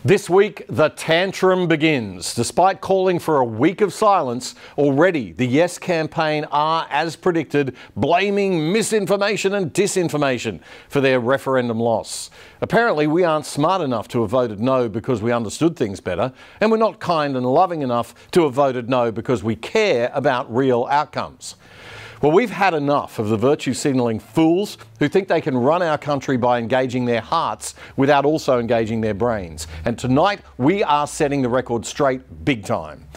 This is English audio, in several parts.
This week, the tantrum begins. Despite calling for a week of silence, already the Yes campaign are, as predicted, blaming misinformation and disinformation for their referendum loss. Apparently, we aren't smart enough to have voted no because we understood things better, and we're not kind and loving enough to have voted no because we care about real outcomes. Well, we've had enough of the virtue signalling fools who think they can run our country by engaging their hearts without also engaging their brains. And tonight, we are setting the record straight big time.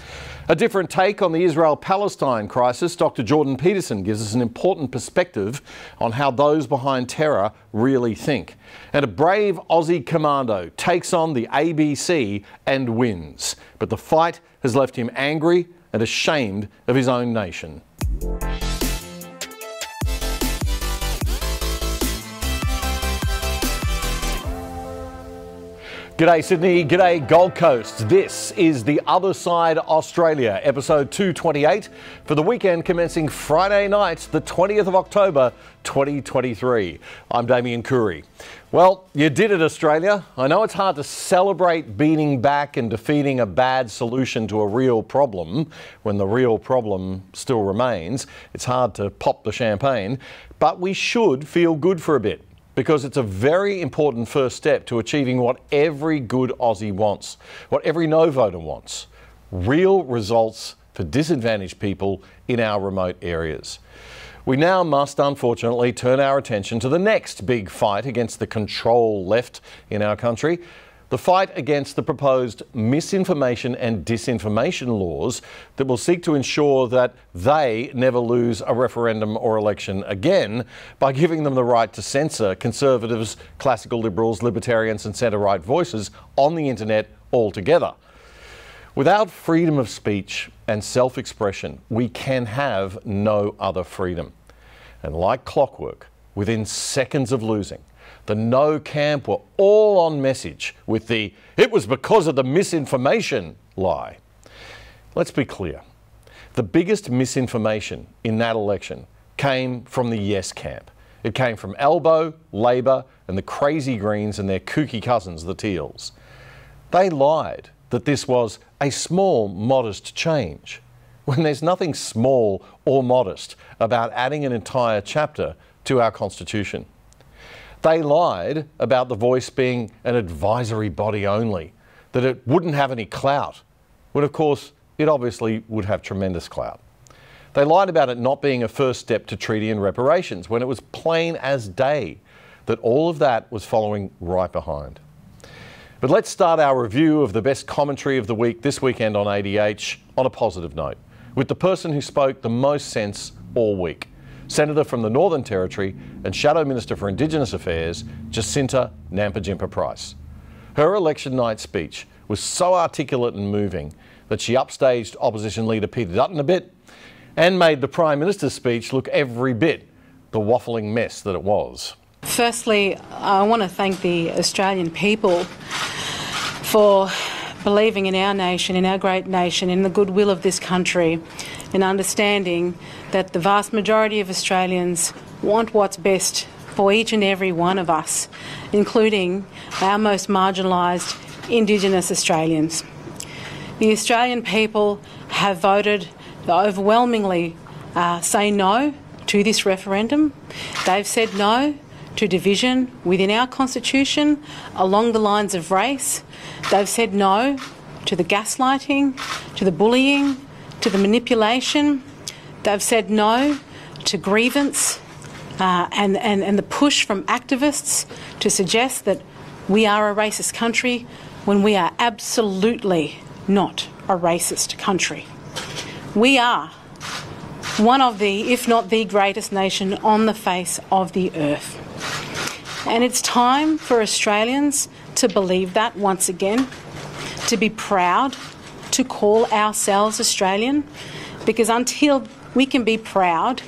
A different take on the Israel-Palestine crisis, Dr Jordan Peterson gives us an important perspective on how those behind terror really think. And a brave Aussie commando takes on the ABC and wins. But the fight has left him angry and ashamed of his own nation. G'day Sydney, g'day Gold Coast. This is The Other Side Australia, episode 228 for the weekend commencing Friday night, the 20th of October, 2023. I'm Damian. Well, you did it, Australia. I know it's hard to celebrate beating back and defeating a bad solution to a real problem when the real problem still remains. It's hard to pop the champagne, but we should feel good for a bit, because it's a very important first step to achieving what every good Aussie wants, what every no voter wants: real results for disadvantaged people in our remote areas. We now must, unfortunately, turn our attention to the next big fight against the control left in our country: the fight against the proposed misinformation and disinformation laws that will seek to ensure that they never lose a referendum or election again by giving them the right to censor conservatives, classical liberals, libertarians and centre-right voices on the internet altogether. Without freedom of speech and self-expression, we can have no other freedom. And like clockwork, within seconds of losing, the no camp were all on message with the "it was because of the misinformation" lie. Let's be clear. The biggest misinformation in that election came from the Yes camp. It came from Albo, Labor and the crazy Greens and their kooky cousins, the Teals. They lied that this was a small, modest change, when there's nothing small or modest about adding an entire chapter to our Constitution. They lied about the Voice being an advisory body only, that it wouldn't have any clout, when of course it obviously would have tremendous clout. They lied about it not being a first step to treaty and reparations, when it was plain as day that all of that was following right behind. But let's start our review of the best commentary of the week this weekend on ADH on a positive note, with the person who spoke the most sense all week: Senator from the Northern Territory and Shadow Minister for Indigenous Affairs, Jacinta Nampijinpa-Price. Her election night speech was so articulate and moving that she upstaged opposition leader Peter Dutton a bit and made the Prime Minister's speech look every bit the waffling mess that it was. Firstly, I want to thank the Australian people for believing in our nation, in our great nation, in the goodwill of this country, and understanding that the vast majority of Australians want what's best for each and every one of us, including our most marginalised Indigenous Australians. The Australian people have voted overwhelmingly say no to this referendum. They've said no to division within our Constitution along the lines of race. They've said no to the gaslighting, to the bullying, to the manipulation. They've said no to grievance and the push from activists to suggest that we are a racist country when we are absolutely not a racist country. We are one of the, if not the greatest nation on the face of the earth. And it's time for Australians to believe that once again, to be proud to call ourselves Australian, because until we can be proud,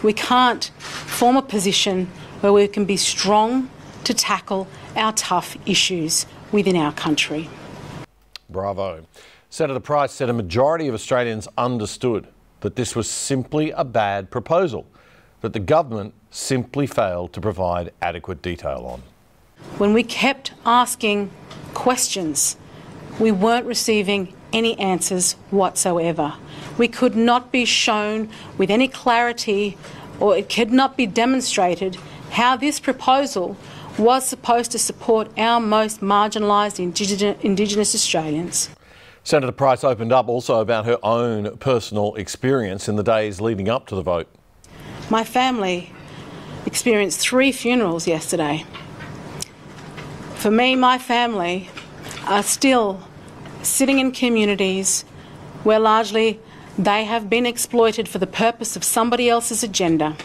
we can't form a position where we can be strong to tackle our tough issues within our country. Bravo. Senator Price said a majority of Australians understood that this was simply a bad proposal that the government simply failed to provide adequate detail on. when we kept asking questions, we weren't receiving any answers whatsoever. We could not be shown with any clarity, or it could not be demonstrated how this proposal was supposed to support our most marginalised Indigenous Australians. Senator Price opened up also about her own personal experience in the days leading up to the vote. My family experienced 3 funerals yesterday. For me, my family are still sitting in communities where largely they have been exploited for the purpose of somebody else's agenda.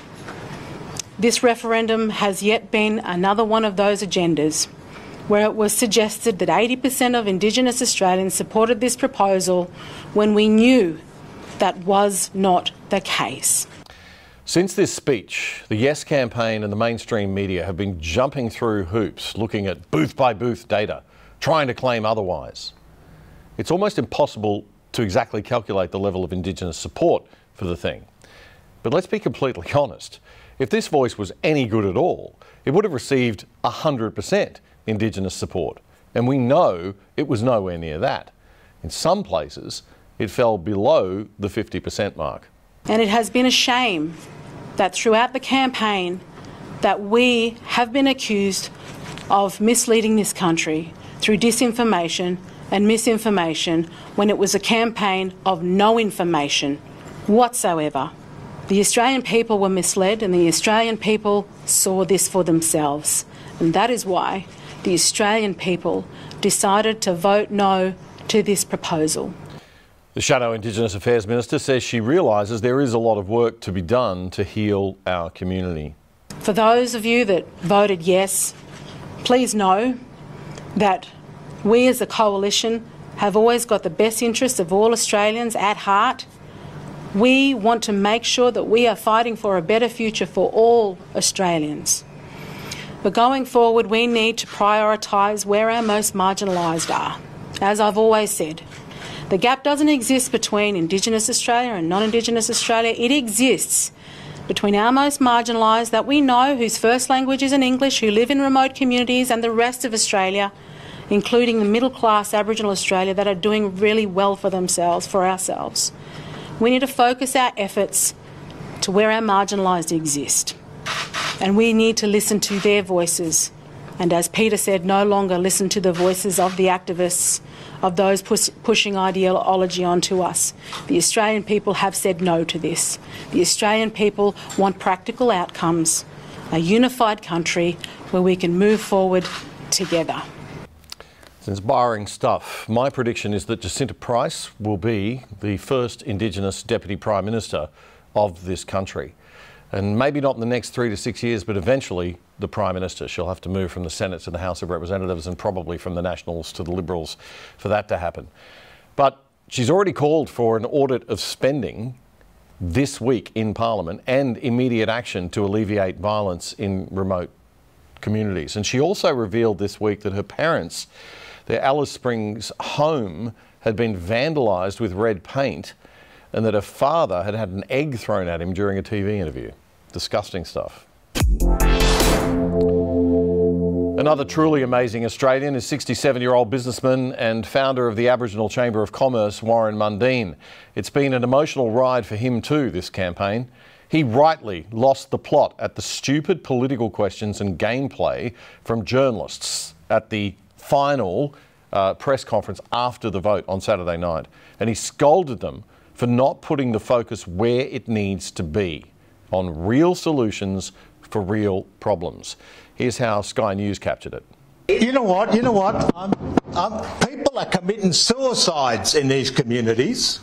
This referendum has yet been another one of those agendas, where it was suggested that 80% of Indigenous Australians supported this proposal when we knew that was not the case. Since this speech, the Yes campaign and the mainstream media have been jumping through hoops, looking at booth-by-booth data, trying to claim otherwise. It's almost impossible to exactly calculate the level of Indigenous support for the thing. But let's be completely honest. If this voice was any good at all, it would have received 100% Indigenous support. And we know it was nowhere near that. In some places, it fell below the 50% mark. And it has been a shame that throughout the campaign that we have been accused of misleading this country through disinformation and misinformation when it was a campaign of no information whatsoever. The Australian people were misled, and the Australian people saw this for themselves. And that is why the Australian people decided to vote no to this proposal. The Shadow Indigenous Affairs Minister says she realises there is a lot of work to be done to heal our community. For those of you that voted yes, please know that we as a coalition have always got the best interests of all Australians at heart. We want to make sure that we are fighting for a better future for all Australians. But going forward, we need to prioritise where our most marginalised are. As I've always said, the gap doesn't exist between Indigenous Australia and non-Indigenous Australia. It exists between our most marginalised that we know, whose first language isn't English, who live in remote communities, and the rest of Australia, including the middle-class Aboriginal Australia that are doing really well for themselves, for ourselves. We need to focus our efforts to where our marginalised exist. And we need to listen to their voices. And as Peter said, no longer listen to the voices of the activists, of those pushing ideology onto us. The Australian people have said no to this. The Australian people want practical outcomes, a unified country where we can move forward together. It's inspiring stuff. My prediction is that Jacinta Price will be the first Indigenous Deputy Prime Minister of this country. And maybe not in the next 3 to 6 years, but eventually the Prime Minister. She'll have to move from the Senate to the House of Representatives and probably from the Nationals to the Liberals for that to happen. But she's already called for an audit of spending this week in Parliament and immediate action to alleviate violence in remote communities. And she also revealed this week that her parents, their Alice Springs home, had been vandalised with red paint, and that her father had had an egg thrown at him during a TV interview. Disgusting stuff. Another truly amazing Australian is 67-year-old businessman and founder of the Aboriginal Chamber of Commerce, Warren Mundine. It's been an emotional ride for him too, this campaign. He rightly lost the plot at the stupid political questions and gameplay from journalists at the final press conference after the vote on Saturday night. And he scolded them for not putting the focus where it needs to be, on real solutions for real problems. Here's how Sky News captured it. You know what? People are committing suicides in these communities.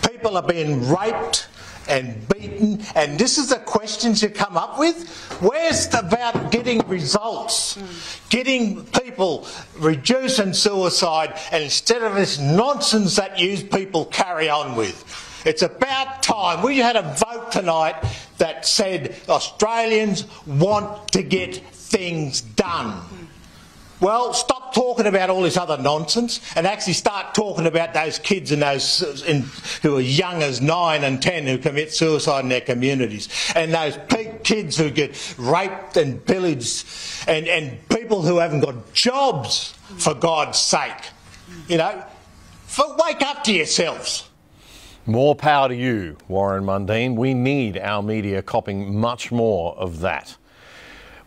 People are being raped and beaten, and this is the questions you come up with? Where's about getting results? Getting people reducing suicide, and instead of this nonsense that you people carry on with. It's about time. We had a vote tonight that said Australians want to get things done. Well, stop talking about all this other nonsense and actually start talking about those kids and those who are young as 9 and 10 who commit suicide in their communities, and those kids who get raped and pillaged, and people who haven't got jobs, for God's sake. You know, wake up to yourselves. More power to you, Warren Mundine. We need our media copping much more of that.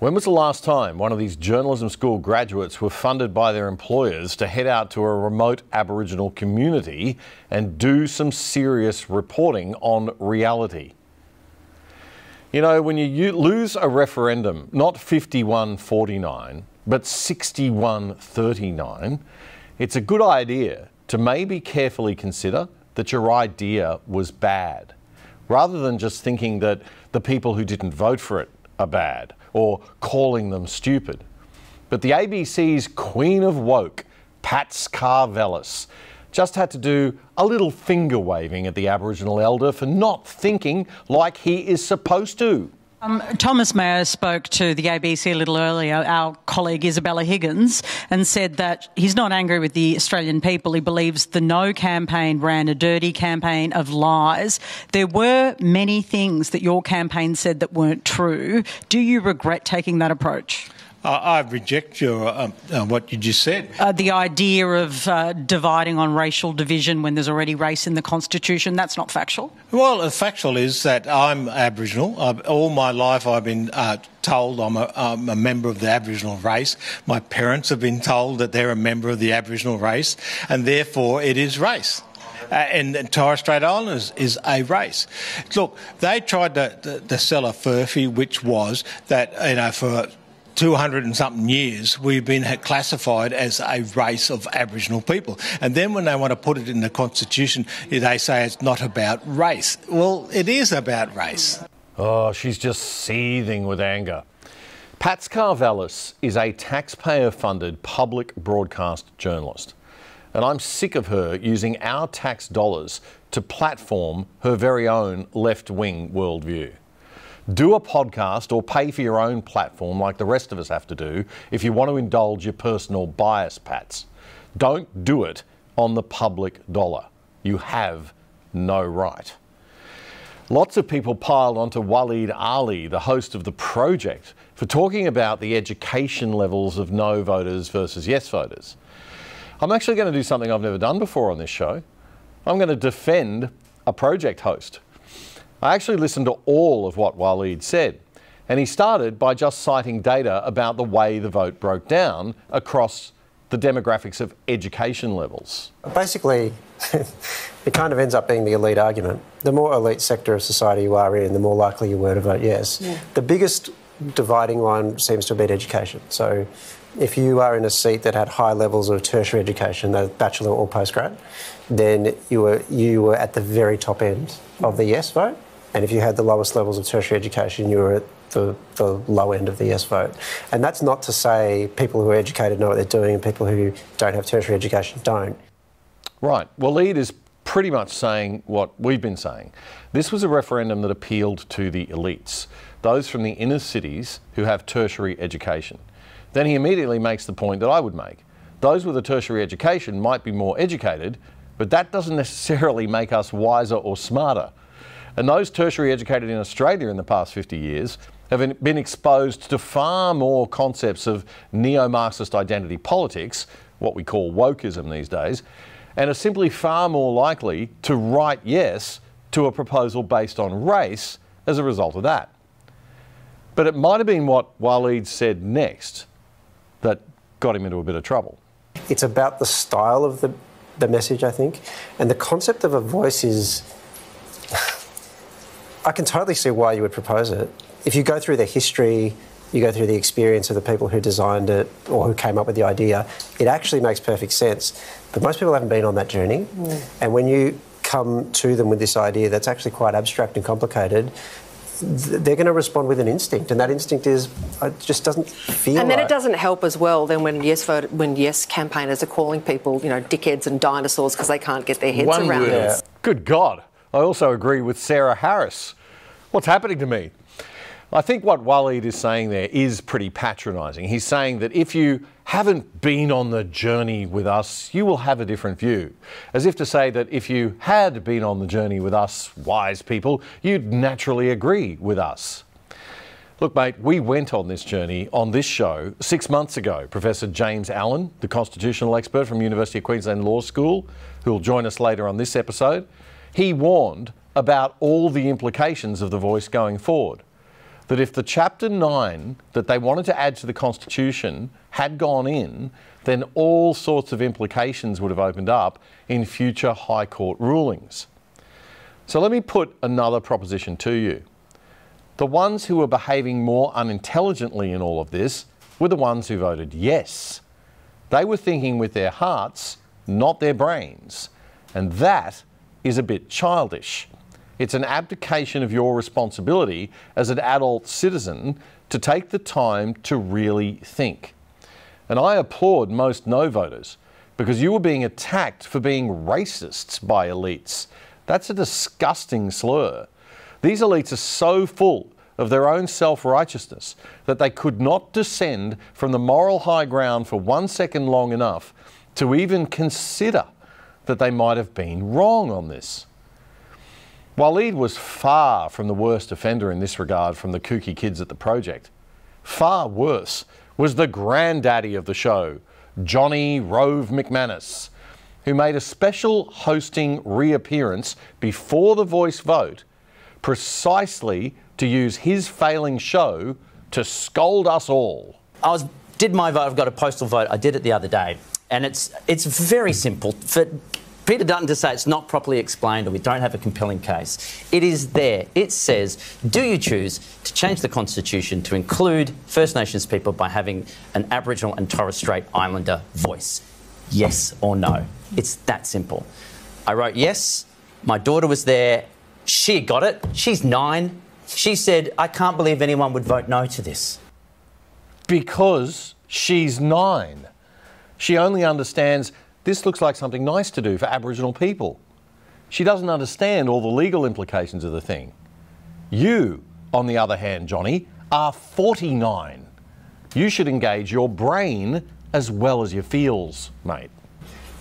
When was the last time one of these journalism school graduates were funded by their employers to head out to a remote Aboriginal community and do some serious reporting on reality? You know, when you lose a referendum, not 51-49, but 61-39, it's a good idea to maybe carefully consider that your idea was bad, rather than just thinking that the people who didn't vote for it are bad or calling them stupid. But the ABC's Queen of Woke, Pats Carvelis, just had to do a little finger waving at the Aboriginal elder for not thinking like he is supposed to. Thomas Mayo spoke to the ABC a little earlier, our colleague Isabella Higgins, and said that he's not angry with the Australian people. He believes the No campaign ran a dirty campaign of lies. There were many things that your campaign said that weren't true. Do you regret taking that approach? I reject your what you just said. The idea of dividing on racial division when there's already race in the Constitution, that's not factual? Well, factual is that I'm Aboriginal. All my life I've been told I'm a member of the Aboriginal race. My parents have been told that they're a member of the Aboriginal race, and therefore it is race. And Torres Strait Islanders is a race. Look, they tried to sell a furphy, which was that, you know, for 200 and something years, we've been classified as a race of Aboriginal people. And then when they want to put it in the Constitution, they say it's not about race. Well, it is about race. Oh, she's just seething with anger. Pats Carvelis is a taxpayer-funded public broadcast journalist. And I'm sick of her using our tax dollars to platform her very own left-wing worldview. Do a podcast or pay for your own platform like the rest of us have to do if you want to indulge your personal bias, Pats. Don't do it on the public dollar. You have no right. Lots of people piled onto Waleed Ali, the host of The Project, for talking about the education levels of no voters versus yes voters. I'm actually going to do something I've never done before on this show. I'm going to defend a project host. I actually listened to all of what Waleed said, and he started by just citing data about the way the vote broke down across the demographics of education levels. Basically, it kind of ends up being the elite argument. The more elite sector of society you are in, the more likely you were to vote yes. Yeah. The biggest dividing line seems to have been education. So if you are in a seat that had high levels of tertiary education, a bachelor or postgrad, then you were at the very top end of the yes vote. And if you had the lowest levels of tertiary education, you were at the low end of the yes vote. And that's not to say people who are educated know what they're doing and people who don't have tertiary education don't. Right. Waleed is pretty much saying what we've been saying. This was a referendum that appealed to the elites, those from the inner cities who have tertiary education. Then he immediately makes the point that I would make. Those with a tertiary education might be more educated, but that doesn't necessarily make us wiser or smarter. And those tertiary educated in Australia in the past 50 years have been exposed to far more concepts of neo-Marxist identity politics, what we call wokeism these days, and are simply far more likely to write yes to a proposal based on race as a result of that. But it might have been what Waleed said next that got him into a bit of trouble. It's about the style of the message, I think, and the concept of a voice is... I can totally see why you would propose it. If you go through the history, you go through the experience of the people who designed it or who came up with the idea, it actually makes perfect sense. But most people haven't been on that journey. And when you come to them with this idea that's actually quite abstract and complicated, they're going to respond with an instinct, and that instinct is it just doesn't feel And then right. It doesn't help as well then when yes campaigners are calling people, you know, dickheads and dinosaurs because they can't get their heads around it. Yeah. Good God. I also agree with Sarah Harris. What's happening to me? I think what Waleed is saying there is pretty patronising. He's saying that if you haven't been on the journey with us, you will have a different view. As if to say that if you had been on the journey with us, wise people, you'd naturally agree with us. Look, mate, we went on this journey on this show 6 months ago. Professor James Allan, the constitutional expert from University of Queensland Law School, who will join us later on this episode, he warned about all the implications of the voice going forward. That if the Chapter 9 that they wanted to add to the Constitution had gone in, then all sorts of implications would have opened up in future High Court rulings. So let me put another proposition to you. The ones who were behaving more unintelligently in all of this were the ones who voted yes. They were thinking with their hearts, not their brains. And that is a bit childish. It's an abdication of your responsibility as an adult citizen to take the time to really think. And I applaud most no voters because you were being attacked for being racists by elites. That's a disgusting slur. These elites are so full of their own self-righteousness that they could not descend from the moral high ground for 1 second long enough to even consider that they might have been wrong on this. Waleed was far from the worst offender in this regard from the kooky kids at the project. Far worse was the granddaddy of the show, Johnny Rove McManus, who made a special hosting reappearance before the voice vote precisely to use his failing show to scold us all. Did my vote, I've got a postal vote, I did it the other day, and it's very simple. For Peter Dutton to say it's not properly explained or we don't have a compelling case, it is there. It says, do you choose to change the Constitution to include First Nations people by having an Aboriginal and Torres Strait Islander voice? Yes or no? It's that simple. I wrote yes, my daughter was there, she got it, she's 9. She said, I can't believe anyone would vote no to this. Because she's 9. She only understands this looks like something nice to do for Aboriginal people. She doesn't understand all the legal implications of the thing. You, on the other hand, Johnny, are 49. You should engage your brain as well as your feels, mate.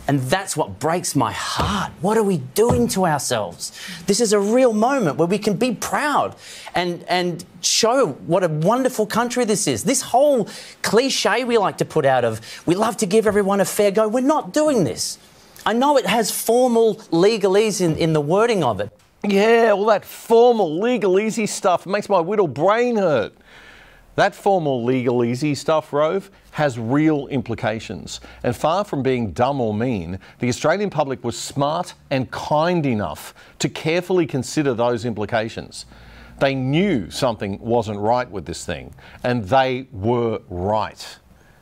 And that's what breaks my heart. What are we doing to ourselves? This is a real moment where we can be proud and show what a wonderful country this is. This whole cliche we like to put out of, we love to give everyone a fair go. We're not doing this. I know it has formal legalese in the wording of it. Yeah, all that formal legalese stuff makes my little brain hurt. That formal legalese stuff, Rove, has real implications. And far from being dumb or mean, the Australian public was smart and kind enough to carefully consider those implications. They knew something wasn't right with this thing, and they were right.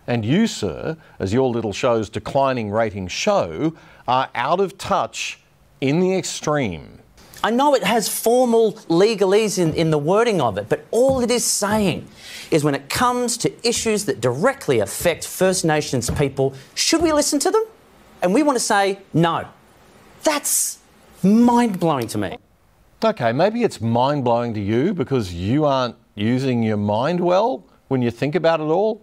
And you, sir, as your little show's declining ratings show, are out of touch in the extreme. I know it has formal legalese in the wording of it, but all it is saying is when it comes to issues that directly affect First Nations people, should we listen to them? And we want to say no. That's mind-blowing to me. Okay, maybe it's mind-blowing to you because you aren't using your mind well when you think about it all.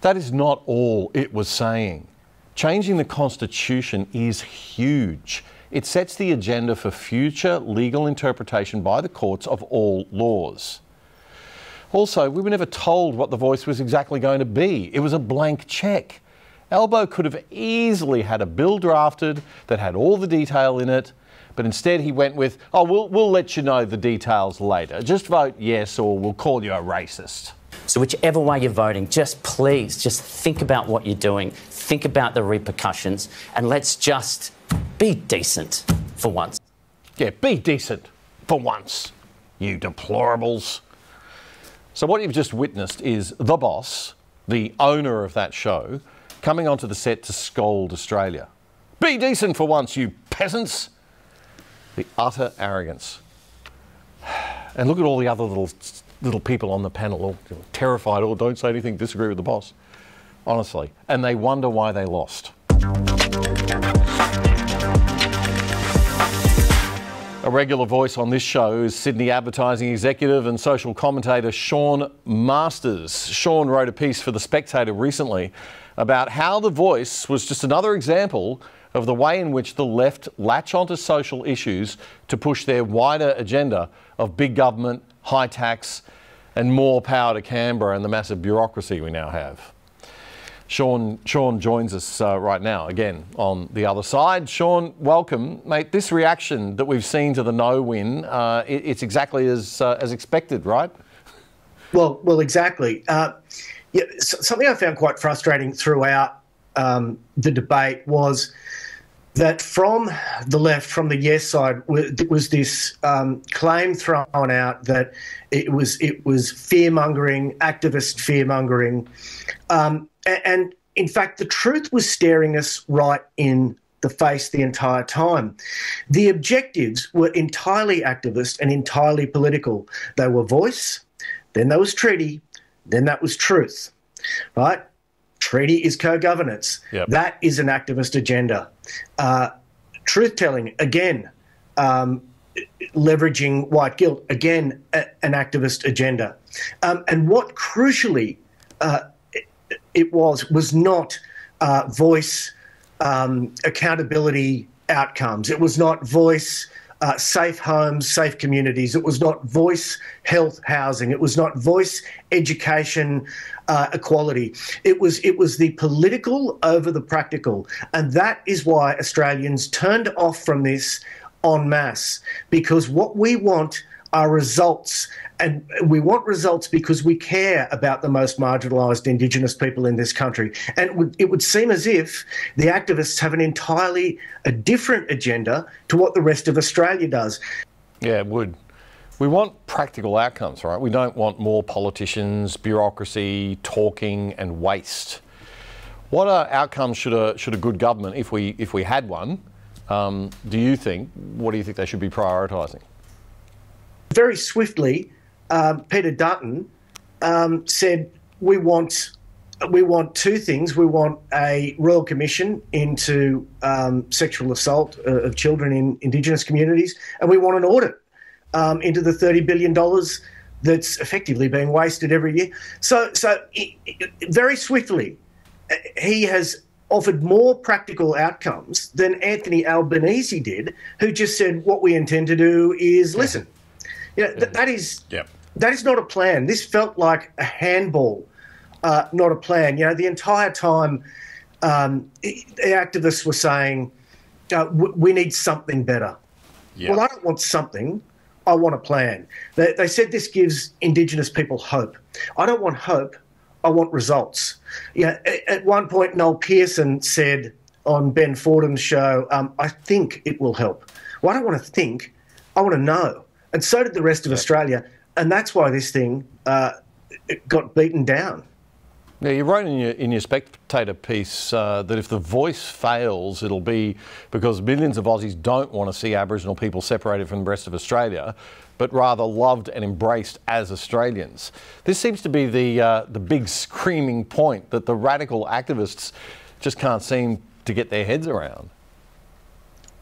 That is not all it was saying. Changing the Constitution is huge. It sets the agenda for future legal interpretation by the courts of all laws. Also, we were never told what the voice was exactly going to be. It was a blank cheque. Albo could have easily had a bill drafted that had all the detail in it, but instead he went with, oh, we'll let you know the details later. Just vote yes or we'll call you a racist. So whichever way you're voting, please, just think about what you're doing, think about the repercussions, and let's just be decent for once. Yeah, be decent for once, you deplorables. So what you've just witnessed is the boss, the owner of that show, coming onto the set to scold Australia. Be decent for once, you peasants. The utter arrogance. And look at all the other little people on the panel, all terrified, or don't say anything, disagree with the boss. Honestly. And they wonder why they lost. A regular voice on this show is Sydney advertising executive and social commentator Sean Masters. Sean wrote a piece for The Spectator recently about how the voice was just another example of the way in which the left latch onto social issues to push their wider agenda of big government, high tax and more power to Canberra and the massive bureaucracy we now have. Sean joins us right now, again, on the other side. Sean, welcome. Mate, this reaction that we've seen to the no win, it's exactly as expected, right? Well, exactly. Yeah, something I found quite frustrating throughout the debate was that from the left, from the yes side, was this claim thrown out that it was fear-mongering, activist fear-mongering. And in fact, the truth was staring us right in the face the entire time. The objectives were entirely activist and entirely political. They were voice, then there was treaty, then that was truth, right? Treaty is co-governance. Yep. That is an activist agenda. Truth-telling, again, leveraging white guilt, again, an activist agenda. And what crucially it was not voice accountability outcomes. It was not voice safe homes, safe communities. It was not voice health housing. It was not voice education equality. It was the political over the practical. And that is why Australians turned off from this en masse, because what we want are results. And we want results because we care about the most marginalised Indigenous people in this country. And it would seem as if the activists have an entirely different agenda to what the rest of Australia does. Yeah, it would. We want practical outcomes, right? We don't want more politicians, bureaucracy, talking and waste. What outcomes should a good government, if we had one, what do you think they should be prioritising? Very swiftly, Peter Dutton said we want two things. We want a royal commission into sexual assault of children in Indigenous communities, and we want an audit into the $30 billion that's effectively being wasted every year. So very swiftly, he has offered more practical outcomes than Anthony Albanese did, who just said what we intend to do is listen. That is not a plan. This felt like a handball, not a plan. The entire time the activists were saying, we need something better. Yep. Well, I don't want something. I want a plan. They said this gives Indigenous people hope. I don't want hope. I want results. At one point, Noel Pearson said on Ben Fordham's show, I think it will help. Well, I don't want to think. I want to know. And so did the rest of Australia. And that's why this thing got beaten down. Yeah, you wrote in your Spectator piece that if the voice fails, it'll be because millions of Aussies don't want to see Aboriginal people separated from the rest of Australia, but rather loved and embraced as Australians. This seems to be the big screaming point that the radical activists just can't seem to get their heads around.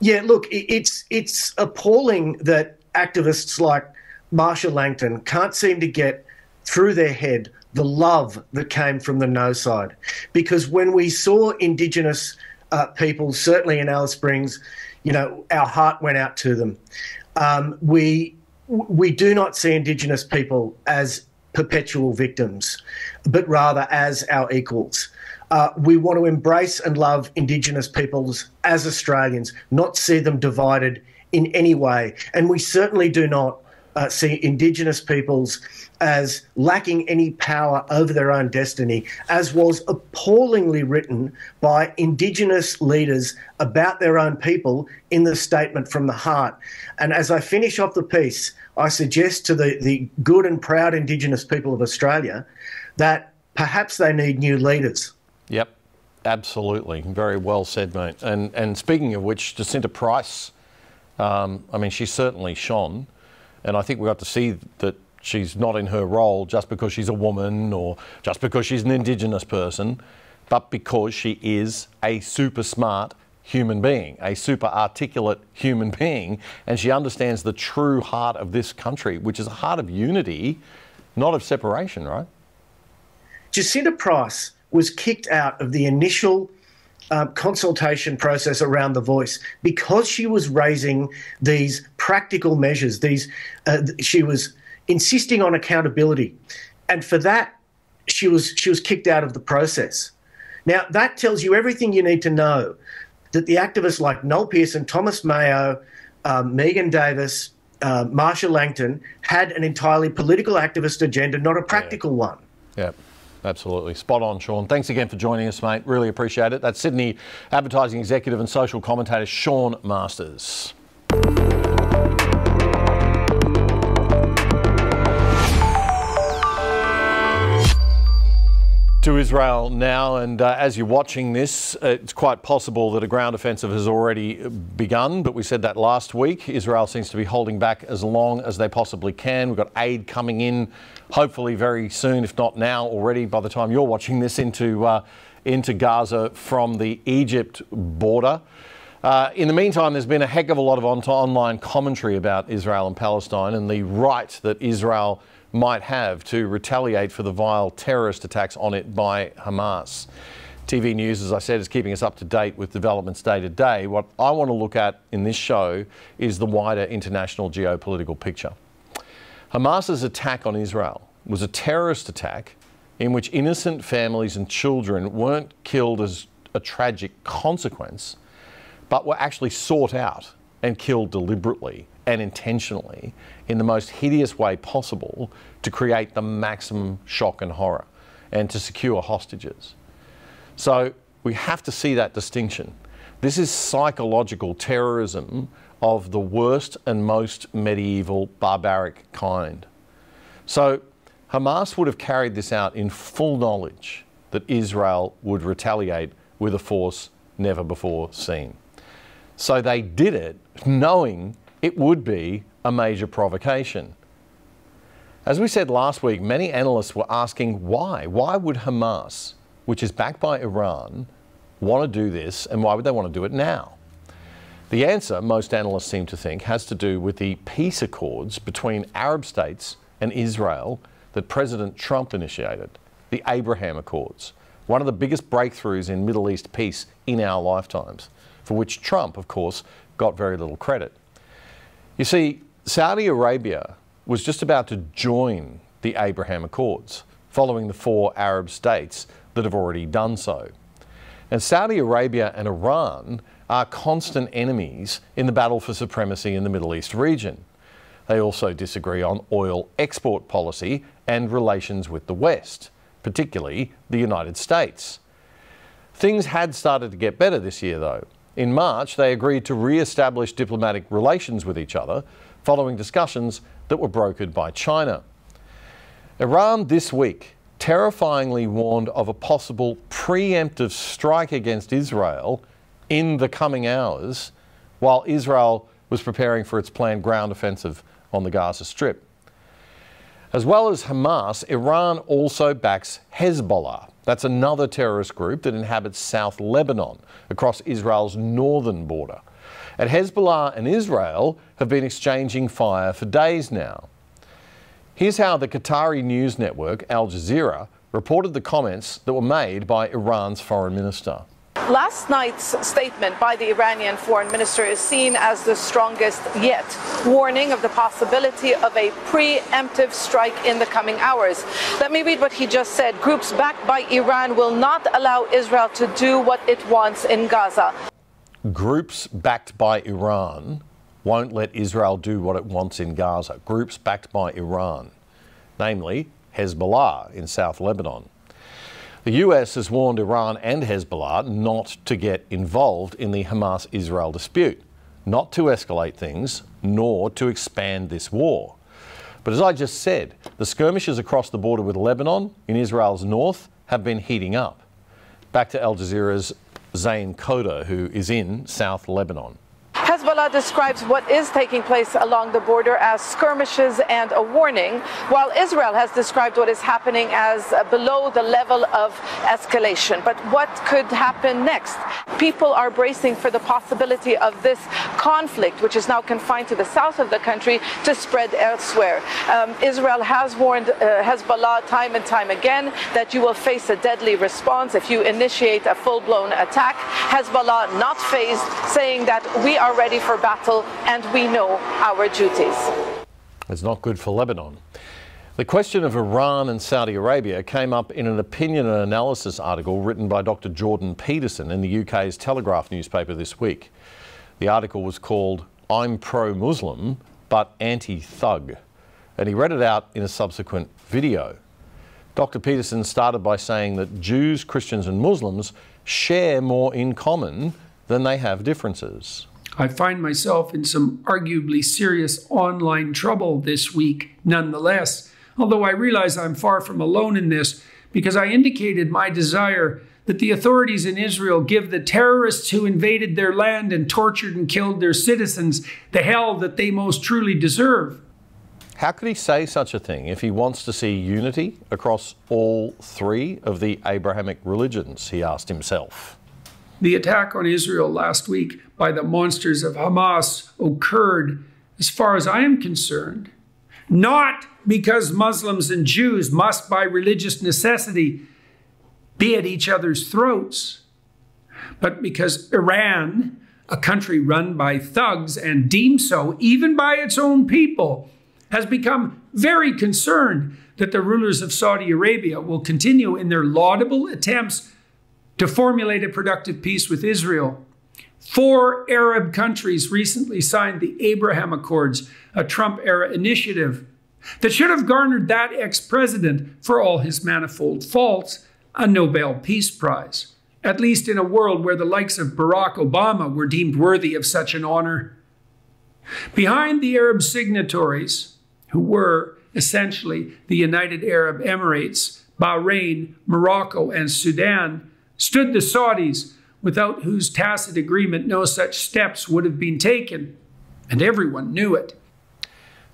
Yeah, look, it's appalling that activists like Marsha Langton can't seem to get through their head the love that came from the no side. Because when we saw Indigenous people, certainly in Alice Springs, our heart went out to them. We do not see Indigenous people as perpetual victims, but rather as our equals. We want to embrace and love Indigenous peoples as Australians, not see them divided in any way. And we certainly do not see Indigenous peoples as lacking any power over their own destiny, as was appallingly written by Indigenous leaders about their own people in the Statement from the Heart. And as I finish off the piece, I suggest to the good and proud Indigenous people of Australia that perhaps they need new leaders. Yep, absolutely. Very well said, mate. And speaking of which, Jacinta Price, she's certainly shone. And I think we got to see that she's not in her role just because she's a woman or just because she's an Indigenous person, but because she is a super smart human being, a super articulate human being, and she understands the true heart of this country, which is a heart of unity, not of separation, right? Jacinta Price was kicked out of the initial consultation process around the voice because she was raising these practical measures. She was insisting on accountability. And for that, she was kicked out of the process. Now, that tells you everything you need to know, that the activists like Noel Pearson, Thomas Mayo, Megan Davis, Marsha Langton had an entirely political activist agenda, not a practical one. Yeah, absolutely. Spot on, Sean. Thanks again for joining us, mate. Really appreciate it. That's Sydney advertising executive and social commentator Sean Masters. To Israel now, and as you're watching this, it's quite possible that a ground offensive has already begun, but we said that last week. Israel seems to be holding back as long as they possibly can. We've got aid coming in, hopefully very soon, if not now already, by the time you're watching this, into Gaza from the Egypt border. In the meantime, there's been a heck of a lot of online commentary about Israel and Palestine and the right that Israel might have to retaliate for the vile terrorist attacks on it by Hamas. TV News, as I said, is keeping us up to date with developments day to day. What I want to look at in this show is the wider international geopolitical picture. Hamas's attack on Israel was a terrorist attack in which innocent families and children weren't killed as a tragic consequence, but were actually sought out and killed deliberately and intentionally in the most hideous way possible to create the maximum shock and horror and to secure hostages. So we have to see that distinction. This is psychological terrorism of the worst and most medieval, barbaric kind. So Hamas would have carried this out in full knowledge that Israel would retaliate with a force never before seen. So they did it knowing it would be a major provocation. As we said last week, many analysts were asking why. Why would Hamas, which is backed by Iran, want to do this, and why would they want to do it now? The answer, most analysts seem to think, has to do with the peace accords between Arab states and Israel that President Trump initiated, the Abraham Accords, one of the biggest breakthroughs in Middle East peace in our lifetimes, for which Trump, of course, got very little credit. You see, Saudi Arabia was just about to join the Abraham Accords, following the 4 Arab states that have already done so. And Saudi Arabia and Iran are constant enemies in the battle for supremacy in the Middle East region. They also disagree on oil export policy and relations with the West, particularly the United States. Things had started to get better this year, though. In March, they agreed to re-establish diplomatic relations with each other following discussions that were brokered by China. Iran this week terrifyingly warned of a possible preemptive strike against Israel in the coming hours while Israel was preparing for its planned ground offensive on the Gaza Strip. As well as Hamas, Iran also backs Hezbollah. That's another terrorist group that inhabits South Lebanon, across Israel's northern border. And Hezbollah and Israel have been exchanging fire for days now. Here's how the Qatari news network, Al Jazeera, reported the comments that were made by Iran's foreign minister. Last night's statement by the Iranian foreign minister is seen as the strongest yet, warning of the possibility of a preemptive strike in the coming hours. Let me read what he just said. Groups backed by Iran will not allow Israel to do what it wants in Gaza. Groups backed by Iran won't let Israel do what it wants in Gaza. Groups backed by Iran, namely Hezbollah in South Lebanon. The US has warned Iran and Hezbollah not to get involved in the Hamas-Israel dispute, not to escalate things, nor to expand this war. But as I just said, the skirmishes across the border with Lebanon in Israel's north have been heating up. Back to Al Jazeera's Zain Koda, who is in South Lebanon. Hezbollah describes what is taking place along the border as skirmishes and a warning, while Israel has described what is happening as below the level of escalation. But what could happen next? People are bracing for the possibility of this conflict, which is now confined to the south of the country, to spread elsewhere. Israel has warned Hezbollah time and time again that you will face a deadly response if you initiate a full-blown attack. Hezbollah not fazed, saying that we are ready for battle and we know our duties. It's not good for Lebanon. The question of Iran and Saudi Arabia came up in an opinion and analysis article written by Dr Jordan Peterson in the UK's Telegraph newspaper this week. The article was called "I'm pro-Muslim but anti-thug," and he read it out in a subsequent video. Dr Peterson started by saying that Jews, Christians and Muslims share more in common than they have differences. I find myself in some arguably serious online trouble this week, nonetheless, although I realize I'm far from alone in this, because I indicated my desire that the authorities in Israel give the terrorists who invaded their land and tortured and killed their citizens the hell that they most truly deserve. How could he say such a thing if he wants to see unity across all three of the Abrahamic religions, he asked himself. The attack on Israel last week by the monsters of Hamas occurred, as far as I am concerned, not because Muslims and Jews must, by religious necessity, be at each other's throats, but because Iran, a country run by thugs and deemed so even by its own people, has become very concerned that the rulers of Saudi Arabia will continue in their laudable attempts to formulate a productive peace with Israel. 4 Arab countries recently signed the Abraham Accords, a Trump-era initiative that should have garnered that ex-president, for all his manifold faults, a Nobel Peace Prize, at least in a world where the likes of Barack Obama were deemed worthy of such an honor. Behind the Arab signatories, who were essentially the United Arab Emirates, Bahrain, Morocco, and Sudan, stood the Saudis, without whose tacit agreement no such steps would have been taken, and everyone knew it.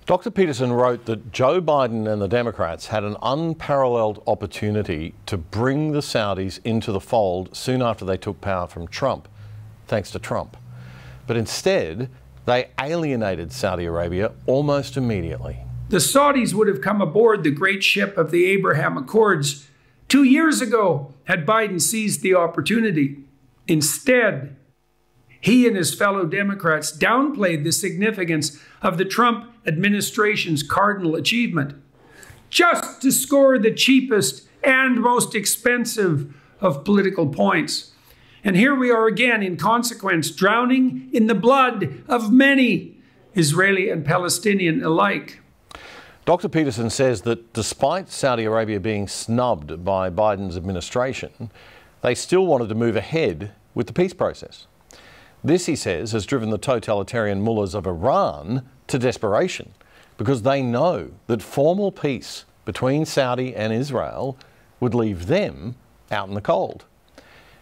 Dr Peterson wrote that Joe Biden and the Democrats had an unparalleled opportunity to bring the Saudis into the fold soon after they took power from Trump, thanks to Trump. But instead, they alienated Saudi Arabia almost immediately. The Saudis would have come aboard the great ship of the Abraham Accords 2 years ago had Biden seized the opportunity. Instead, he and his fellow Democrats downplayed the significance of the Trump administration's cardinal achievement, just to score the cheapest and most expensive of political points. And here we are again, in consequence, drowning in the blood of many, Israeli and Palestinian alike. Dr Peterson says that despite Saudi Arabia being snubbed by Biden's administration, they still wanted to move ahead with the peace process. This, he says, has driven the totalitarian mullahs of Iran to desperation because they know that formal peace between Saudi and Israel would leave them out in the cold.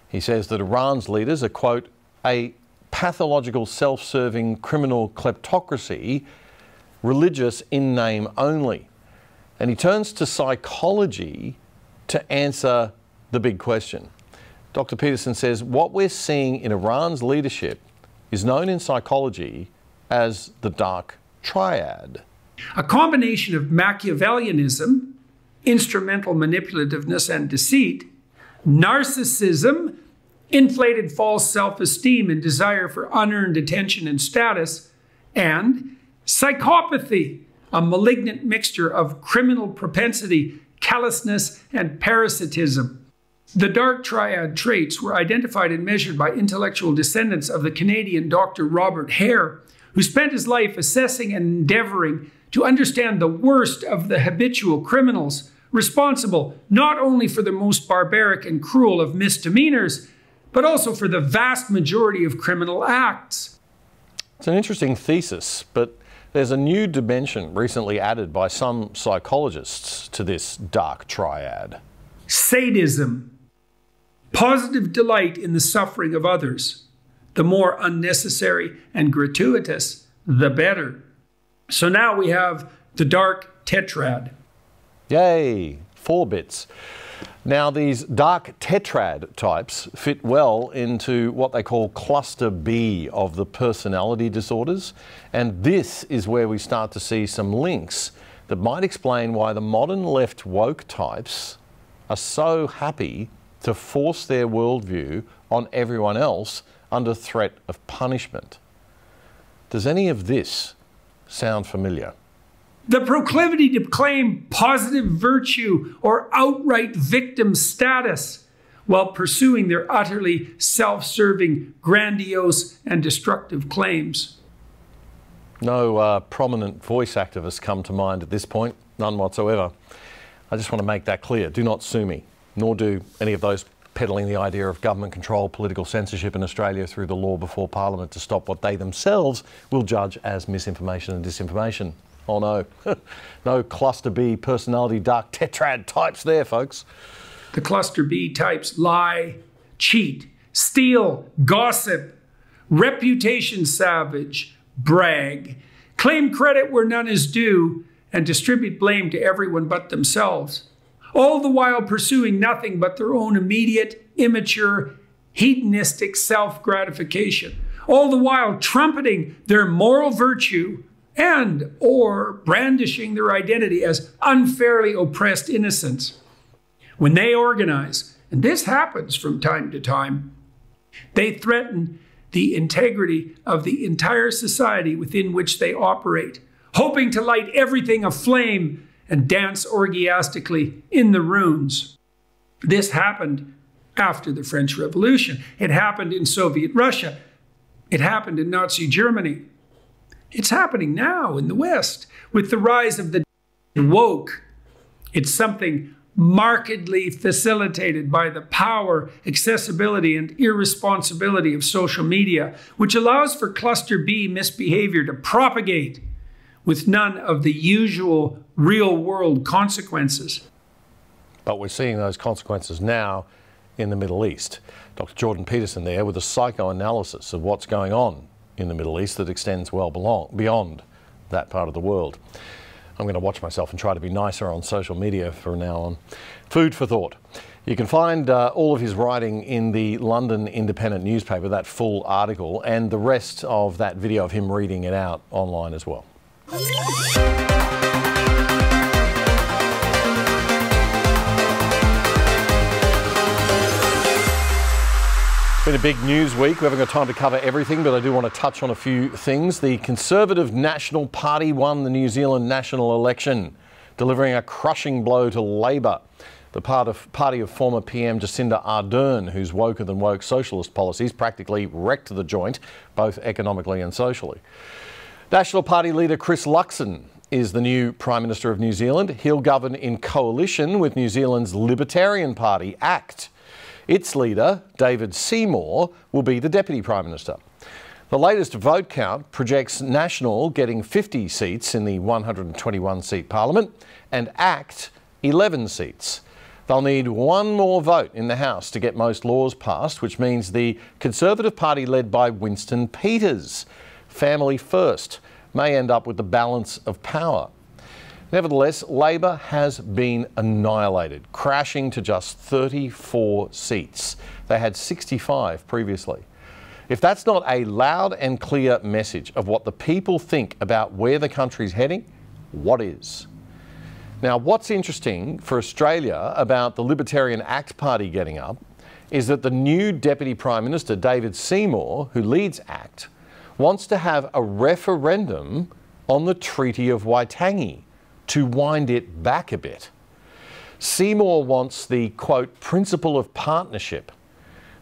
He says that Iran's leaders are, quote, a pathological self-serving criminal kleptocracy, religious in name only. And he turns to psychology to answer the big question. Dr Peterson says what we're seeing in Iran's leadership is known in psychology as the dark triad. A combination of Machiavellianism, instrumental manipulativeness and deceit, narcissism, inflated false self-esteem and desire for unearned attention and status, and psychopathy, a malignant mixture of criminal propensity, callousness, and parasitism. The dark triad traits were identified and measured by intellectual descendants of the Canadian Dr. Robert Hare, who spent his life assessing and endeavoring to understand the worst of the habitual criminals, responsible not only for the most barbaric and cruel of misdemeanors, but also for the vast majority of criminal acts. It's an interesting thesis, but there's a new dimension recently added by some psychologists to this dark triad. Sadism. Positive delight in the suffering of others. The more unnecessary and gratuitous, the better. So now we have the dark tetrad. Yay, 4 bits. Now, these dark tetrad types fit well into what they call cluster B of the personality disorders. And this is where we start to see some links that might explain why the modern left woke types are so happy to force their worldview on everyone else under threat of punishment. Does any of this sound familiar? The proclivity to claim positive virtue or outright victim status while pursuing their utterly self-serving, grandiose and destructive claims. No prominent voice activists come to mind at this point, none whatsoever. I just want to make that clear. Do not sue me, nor do any of those peddling the idea of government control, political censorship in Australia through the law before Parliament to stop what they themselves will judge as misinformation and disinformation. Oh no, no cluster B personality dark tetrad types there, folks. The cluster B types lie, cheat, steal, gossip, reputation savage, brag, claim credit where none is due, and distribute blame to everyone but themselves, all the while pursuing nothing but their own immediate, immature, hedonistic self-gratification, all the while trumpeting their moral virtue and or brandishing their identity as unfairly oppressed innocents. When they organize, and this happens from time to time, they threaten the integrity of the entire society within which they operate, hoping to light everything aflame and dance orgiastically in the ruins. This happened after the French Revolution. It happened in Soviet Russia. It happened in Nazi Germany. It's happening now in the West with the rise of the woke. It's something markedly facilitated by the power, accessibility, and irresponsibility of social media, which allows for cluster B misbehavior to propagate with none of the usual real-world consequences. But we're seeing those consequences now in the Middle East. Dr Jordan Peterson there with a psychoanalysis of what's going on in the Middle East that extends well beyond that part of the world. I'm going to watch myself and try to be nicer on social media from now on. Food for thought. You can find all of his writing in the London Independent newspaper, that full article, and the rest of that video of him reading it out online as well. It's been a big news week. We haven't got time to cover everything, but I do want to touch on a few things. The Conservative National Party won the New Zealand national election, delivering a crushing blow to Labor, the party of former PM Jacinda Ardern, whose woker than woke socialist policies practically wrecked the joint, both economically and socially. National Party leader Chris Luxon is the new Prime Minister of New Zealand. He'll govern in coalition with New Zealand's Libertarian Party, ACT. Its leader, David Seymour, will be the Deputy Prime Minister. The latest vote count projects National getting 50 seats in the 121-seat Parliament and ACT 11 seats. They'll need one more vote in the House to get most laws passed, which means the Conservative Party led by Winston Peters, Family First, may end up with the balance of power. Nevertheless, Labor has been annihilated, crashing to just 34 seats. They had 65 previously. If that's not a loud and clear message of what the people think about where the country's heading, what is? Now, what's interesting for Australia about the Libertarian ACT Party getting up is that the new Deputy Prime Minister, David Seymour, who leads ACT, wants to have a referendum on the Treaty of Waitangi to wind it back a bit. Seymour wants the, quote, principle of partnership,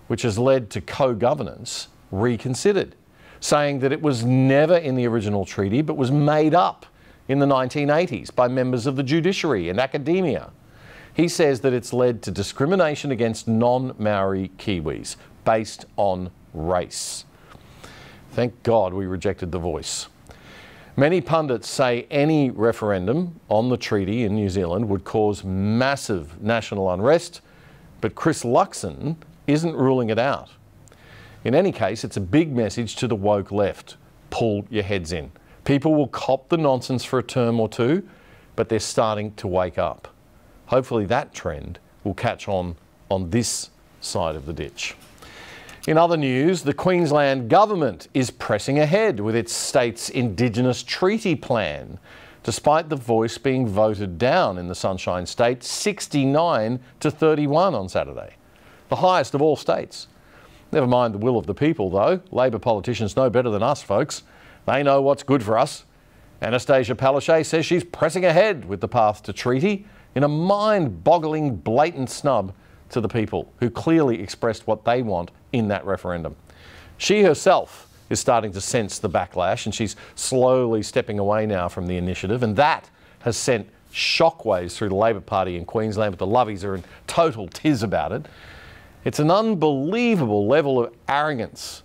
which has led to co-governance, reconsidered, saying that it was never in the original treaty but was made up in the 1980s by members of the judiciary and academia. He says that it's led to discrimination against non-Maori Kiwis based on race. Thank God we rejected the voice. Many pundits say any referendum on the treaty in New Zealand would cause massive national unrest, but Chris Luxon isn't ruling it out. In any case, it's a big message to the woke left. Pull your heads in. People will cop the nonsense for a term or two, but they're starting to wake up. Hopefully that trend will catch on this side of the ditch. In other news, the Queensland government is pressing ahead with its state's Indigenous Treaty Plan, despite the voice being voted down in the Sunshine State 69 to 31 on Saturday, the highest of all states. Never mind the will of the people, though. Labor politicians know better than us, folks. They know what's good for us. Anastasia Palaszczuk says she's pressing ahead with the path to treaty in a mind-boggling, blatant snub to the people who clearly expressed what they want in that referendum. She herself is starting to sense the backlash, and she's slowly stepping away now from the initiative, and that has sent shockwaves through the Labor Party in Queensland, but the lovies are in total tiz about it. It's an unbelievable level of arrogance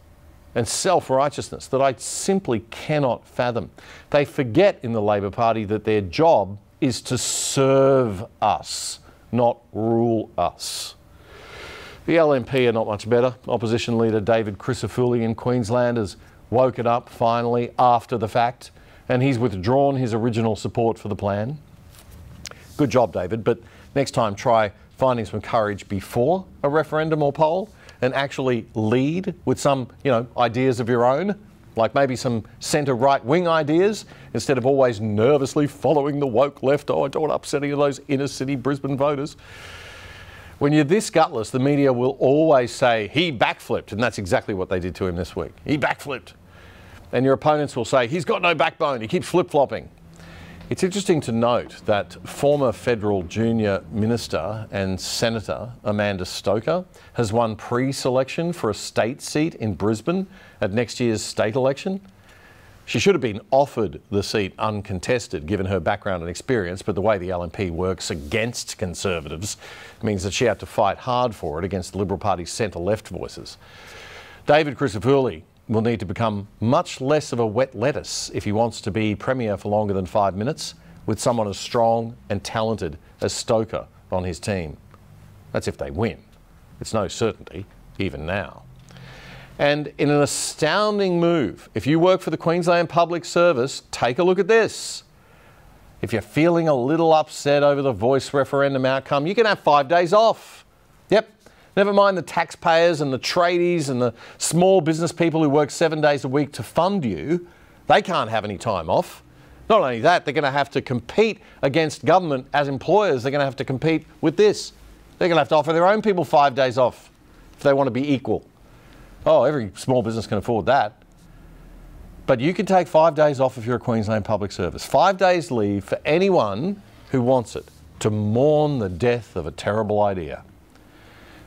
and self-righteousness that I simply cannot fathom. They forget in the Labor Party that their job is to serve us, not rule us. The LNP are not much better. Opposition leader David Crisafulli in Queensland has woken up finally after the fact, and he's withdrawn his original support for the plan. Good job, David, but next time try finding some courage before a referendum or poll and actually lead with some, ideas of your own, like maybe some centre right-wing ideas, instead of always nervously following the woke left. Oh, I don't want to upset any of those inner-city Brisbane voters. When you're this gutless, the media will always say, he backflipped, and that's exactly what they did to him this week. He backflipped. And your opponents will say, he's got no backbone, he keeps flip-flopping. It's interesting to note that former federal junior minister and senator Amanda Stoker has won pre-selection for a state seat in Brisbane at next year's state election. She should have been offered the seat uncontested given her background and experience, but the way the LNP works against Conservatives means that she had to fight hard for it against the Liberal Party's centre-left voices. David Crisafulli will need to become much less of a wet lettuce if he wants to be Premier for longer than 5 minutes with someone as strong and talented as Stoker on his team. That's if they win. It's no certainty, even now. And in an astounding move, if you work for the Queensland Public Service, take a look at this. If you're feeling a little upset over the voice referendum outcome, you can have 5 days off. Yep. Never mind the taxpayers and the tradies and the small business people who work 7 days a week to fund you. They can't have any time off. Not only that, they're going to have to compete against government as employers. They're going to have to compete with this. They're going to have to offer their own people 5 days off if they want to be equal. Oh, every small business can afford that. But you can take 5 days off if you're a Queensland Public Service. 5 days leave for anyone who wants it, to mourn the death of a terrible idea.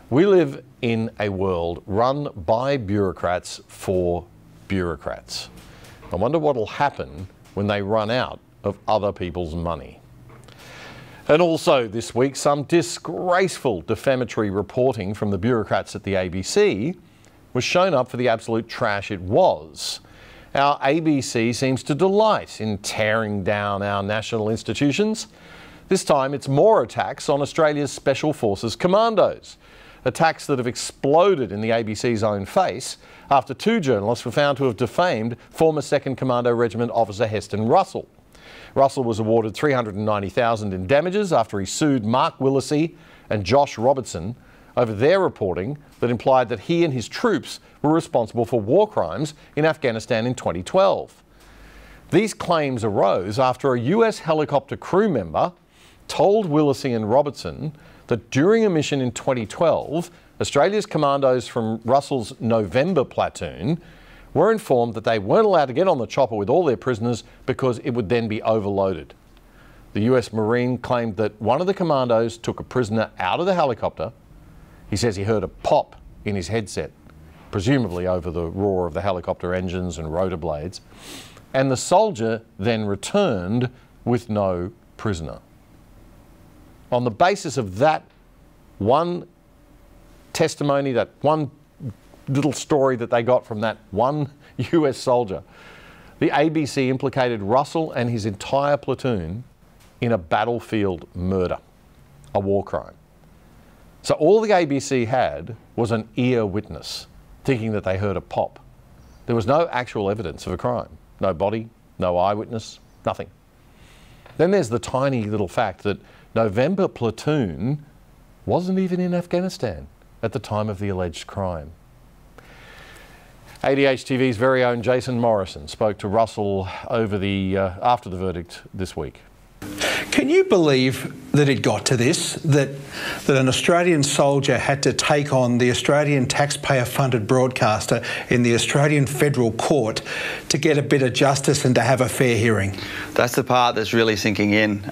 We live in a world run by bureaucrats for bureaucrats. I wonder what will happen when they run out of other people's money. And also this week, some disgraceful defamatory reporting from the bureaucrats at the ABC was shown up for the absolute trash it was. Our ABC seems to delight in tearing down our national institutions. This time it's more attacks on Australia's Special Forces commandos. Attacks that have exploded in the ABC's own face after 2 journalists were found to have defamed former 2nd Commando Regiment officer Heston Russell. Russell was awarded $390,000 in damages after he sued Mark Willesee and Josh Robertson over their reporting that implied that he and his troops were responsible for war crimes in Afghanistan in 2012. These claims arose after a US helicopter crew member told Willesee and Robertson that during a mission in 2012, Australia's commandos from Russell's November platoon were informed that they weren't allowed to get on the chopper with all their prisoners because it would then be overloaded. The US Marine claimed that one of the commandos took a prisoner out of the helicopter. He says he heard a pop in his headset, presumably over the roar of the helicopter engines and rotor blades, and the soldier then returned with no prisoner. On the basis of that one testimony, that one little story that they got from that one US soldier, the ABC implicated Russell and his entire platoon in a battlefield murder, a war crime. So all the ABC had was an ear witness thinking that they heard a pop. There was no actual evidence of a crime. No body, no eyewitness, nothing. Then there's the tiny little fact that November platoon wasn't even in Afghanistan at the time of the alleged crime. ADH-TV's very own Jason Morrison spoke to Russell over after the verdict this week. Can Can you believe that it got to this, that an Australian soldier had to take on the Australian taxpayer-funded broadcaster in the Australian Federal Court to get a bit of justice and to have a fair hearing? That's the part that's really sinking in.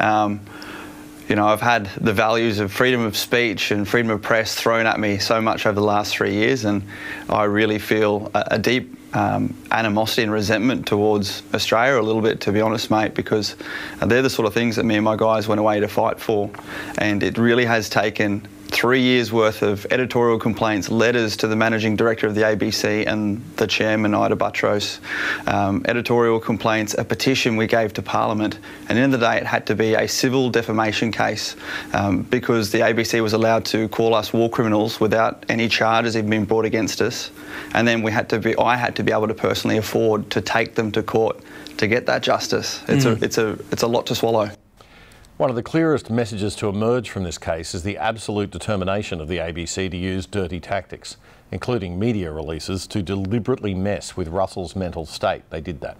You know, I've had the values of freedom of speech and freedom of press thrown at me so much over the last 3 years, and I really feel a deep animosity and resentment towards Australia a little bit, to be honest, mate, because they're the sort of things that me and my guys went away to fight for. And it really has taken 3 years worth of editorial complaints, letters to the managing director of the ABC and the chairman, Ida Buttrose, editorial complaints, a petition we gave to Parliament. And at the end of the day, it had to be a civil defamation case because the ABC was allowed to call us war criminals without any charges even being brought against us. And then I had to be able to personally afford to take them to court to get that justice. It's a lot to swallow. One of the clearest messages to emerge from this case is the absolute determination of the ABC to use dirty tactics, including media releases, to deliberately mess with Russell's mental state. They did that.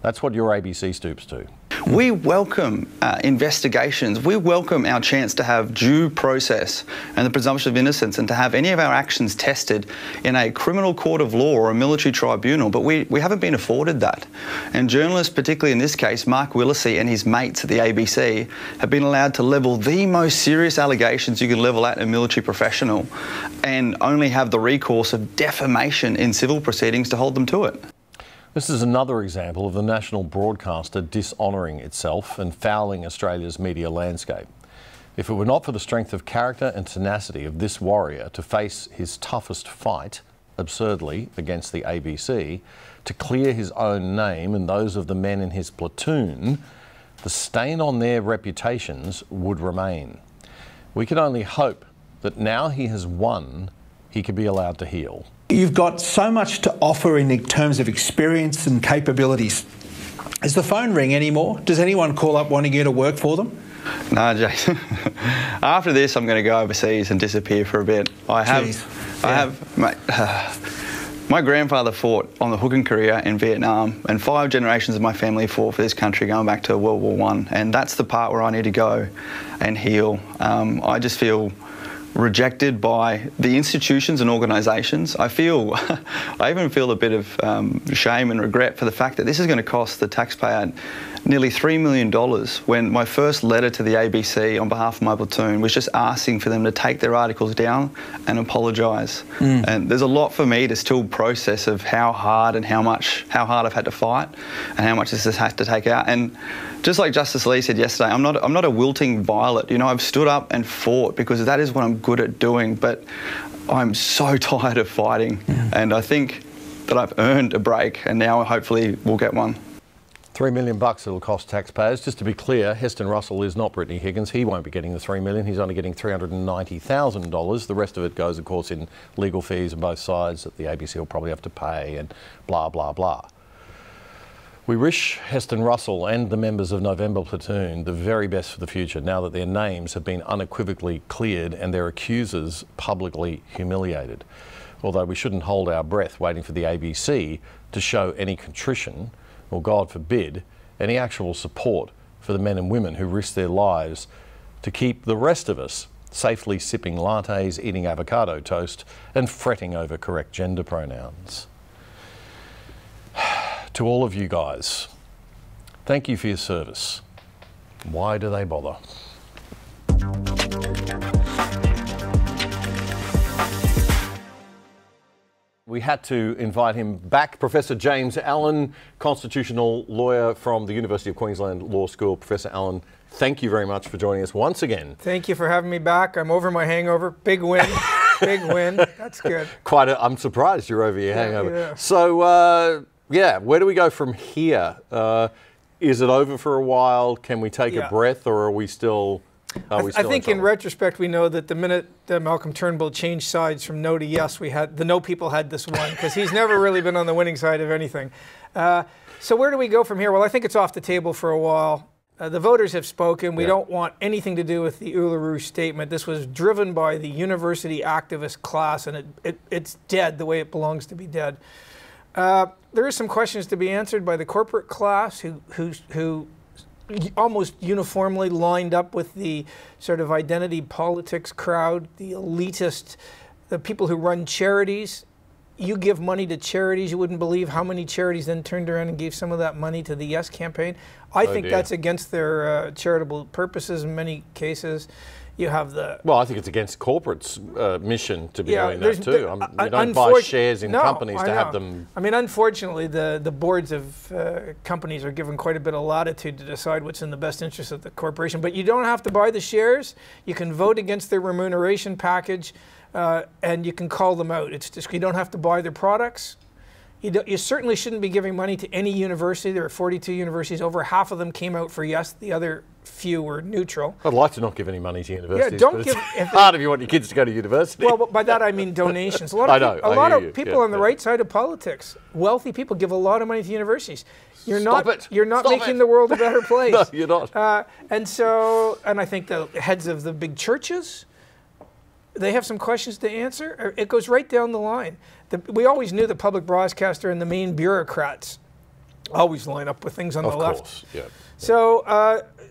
That's what your ABC stoops to. We welcome investigations. We welcome our chance to have due process and the presumption of innocence and to have any of our actions tested in a criminal court of law or a military tribunal, but we haven't been afforded that. And journalists, particularly in this case, Mark Willacy and his mates at the ABC, have been allowed to level the most serious allegations you can level at a military professional and only have the recourse of defamation in civil proceedings to hold them to it. This is another example of the national broadcaster dishonouring itself and fouling Australia's media landscape. If it were not for the strength of character and tenacity of this warrior to face his toughest fight, absurdly, against the ABC, to clear his own name and those of the men in his platoon, the stain on their reputations would remain. We can only hope that now he has won, he can be allowed to heal. You've got so much to offer in terms of experience and capabilities. Does the phone ring anymore? Does anyone call up wanting you to work for them? No, Jason. After this, I'm going to go overseas and disappear for a bit. My grandfather fought on the hook and Korea in Vietnam, and 5 generations of my family fought for this country going back to World War I. And that's the part where I need to go and heal. I just feel rejected by the institutions and organisations. I even feel a bit of shame and regret for the fact that this is going to cost the taxpayer nearly $3 million when my first letter to the ABC on behalf of my platoon was just asking for them to take their articles down and apologise. And there's a lot for me to still process of how hard I've had to fight and how much this has had to take out. And just like Justice Lee said yesterday, I'm not a wilting violet. You know, I've stood up and fought because that is what I'm good at doing, but I'm so tired of fighting. And I think that I've earned a break, and now hopefully we'll get one. $3 million it'll cost taxpayers. Just to be clear, Heston Russell is not Brittany Higgins. He won't be getting the $3 million. He's only getting $390,000. The rest of it goes, of course, in legal fees on both sides that the ABC will probably have to pay and blah, blah, blah. We wish Heston Russell and the members of November Platoon the very best for the future now that their names have been unequivocally cleared and their accusers publicly humiliated. Although we shouldn't hold our breath waiting for the ABC to show any contrition, or God forbid, any actual support for the men and women who risk their lives to keep the rest of us safely sipping lattes, eating avocado toast and fretting over correct gender pronouns. To all of you guys, thank you for your service. Why do they bother? We had to invite him back. Professor James Allan, constitutional lawyer from the University of Queensland Law School. Professor Allan, thank you very much for joining us once again. Thank you for having me back. I'm over my hangover. Big win. Big win. That's good. I'm surprised you're over your hangover. Yeah. So, where do we go from here? Is it over for a while? Can we take a breath, or are we still... I think in retrospect we know that the minute Malcolm Turnbull changed sides from no to yes, the no people had this one, because he's never really been on the winning side of anything. So where do we go from here? Well, I think it's off the table for a while. The voters have spoken. We don't want anything to do with the Uluru Statement. This was driven by the university activist class, and it's dead the way it belongs to be dead. There are some questions to be answered by the corporate class who almost uniformly lined up with the sort of identity politics crowd, the elitist, the people who run charities. You give money to charities, you wouldn't believe how many charities then turned around and gave some of that money to the Yes campaign. I think that's against their charitable purposes in many cases. You have the... Well, I think it's against corporate's mission to be doing that too. You don't buy shares in companies to have them... I mean, unfortunately, the boards of companies are given quite a bit of latitude to decide what's in the best interest of the corporation. But you don't have to buy the shares. You can vote against their remuneration package, and you can call them out. It's just you don't have to buy their products. You certainly shouldn't be giving money to any university. There are 42 universities. Over half of them came out for yes. The other few were neutral. I'd like to not give any money to universities. Yeah, don't give. It's hard if you want your kids to go to university. Well, by that I mean donations. A lot of people on the right side of politics, wealthy people, give a lot of money to universities. You're not making the world a better place. No, you're not. And I think the heads of the big churches, they have some questions to answer. It goes right down the line. We always knew the public broadcaster and the main bureaucrats always line up with things on the left. Of course, yeah. So,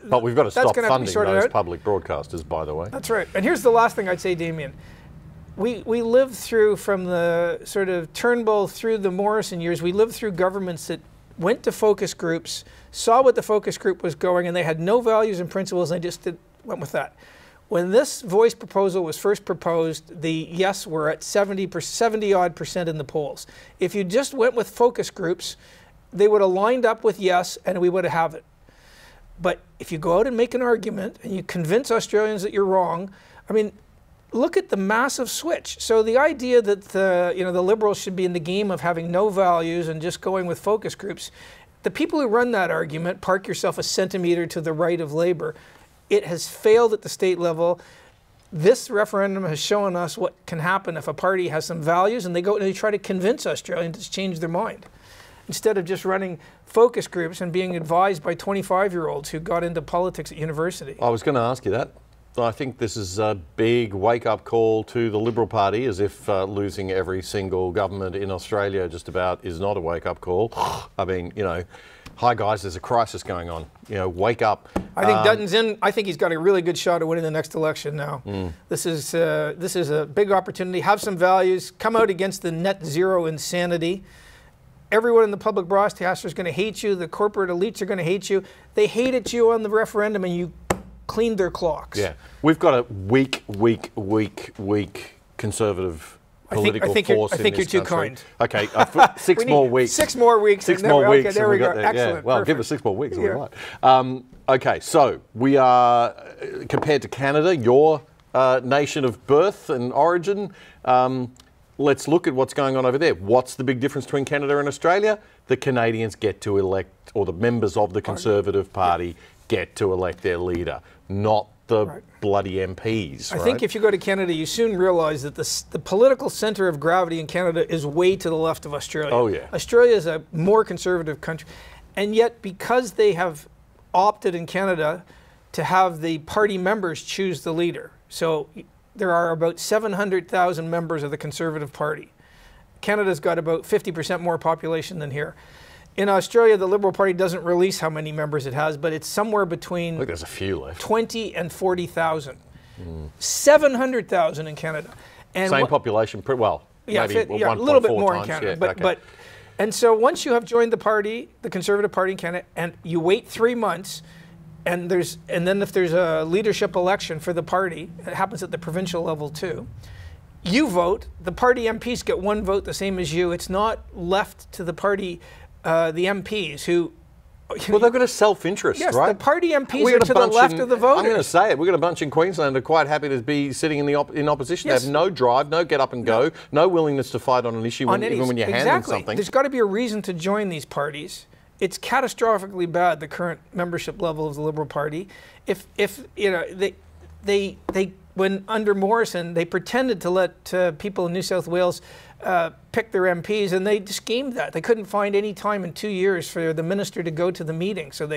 but we've got to stop funding those public broadcasters, by the way. That's right. And here's the last thing I'd say, Damian. We lived through, from the sort of Turnbull through the Morrison years, we lived through governments that went to focus groups, saw what the focus group was going, and they had no values and principles, and they just went with that. When this voice proposal was first proposed, the yes were at 70-odd% in the polls. If you just went with focus groups, they would have lined up with yes, and we would have it. But if you go out and make an argument and you convince Australians that you're wrong, I mean, look at the massive switch. So the idea that the Liberals should be in the game of having no values and just going with focus groups, the people who run that argument, park yourself a centimetre to the right of Labour. It has failed at the state level. This referendum has shown us what can happen if a party has some values and they go and they try to convince Australians to change their mind, instead of just running focus groups and being advised by 25-year-olds who got into politics at university. I was going to ask you that. I think this is a big wake-up call to the Liberal Party, as if losing every single government in Australia just about is not a wake-up call. I mean, you know, hi guys, there's a crisis going on. You know, wake up. I think Dutton's in. I think he's got a really good shot at winning the next election now. This is a big opportunity. Have some values. Come out against the net zero insanity. Everyone in the public broadcaster is going to hate you. The corporate elites are going to hate you. They hated you on the referendum, and you cleaned their clocks. Yeah, we've got a weak conservative political force in this country. I think you're too kind. Okay, 6 more weeks. 6 more weeks. 6 more weeks. Okay, there we go. Excellent. Yeah. Well, Perfect. give us 6 more weeks. Yeah. Right. Okay, so we are, compared to Canada, your nation of birth and origin, let's look at what's going on over there. What's the big difference between Canada and Australia? The Canadians get to elect, or the members of the Conservative Party get to elect their leader, not the bloody MPs. I think if you go to Canada, you soon realize that the political centre of gravity in Canada is way to the left of Australia. Oh, yeah. Australia is a more conservative country. And yet, because they have opted in Canada to have the party members choose the leader, so there are about 700,000 members of the Conservative Party. Canada's got about 50% more population than here. In Australia, the Liberal Party doesn't release how many members it has, but it's somewhere between, I think there's a few left, 20 and 40,000. 700,000 in Canada. And same population, well, yeah, maybe a little bit more times. in Canada. Yeah, but and so once you have joined the party, the Conservative Party in Canada, and you wait 3 months, and then if there's a leadership election for the party, it happens at the provincial level too. You vote. The party MPs get 1 vote, the same as you. It's not left to the party. The MPs who... Well, they've got a self-interest, yes, right? Yes, the party MPs are to the left of the voters. I'm going to say it. We've got a bunch in Queensland who are quite happy to be sitting in opposition. Yes. They have no drive, no get up and go, no willingness to fight on an issue even when you hand them something. There's got to be a reason to join these parties. It's catastrophically bad, the current membership level of the Liberal Party. If you know, they when under Morrison, they pretended to let people in New South Wales pick their MPs, and they schemed that. They couldn't find any time in 2 years for the minister to go to the meeting, so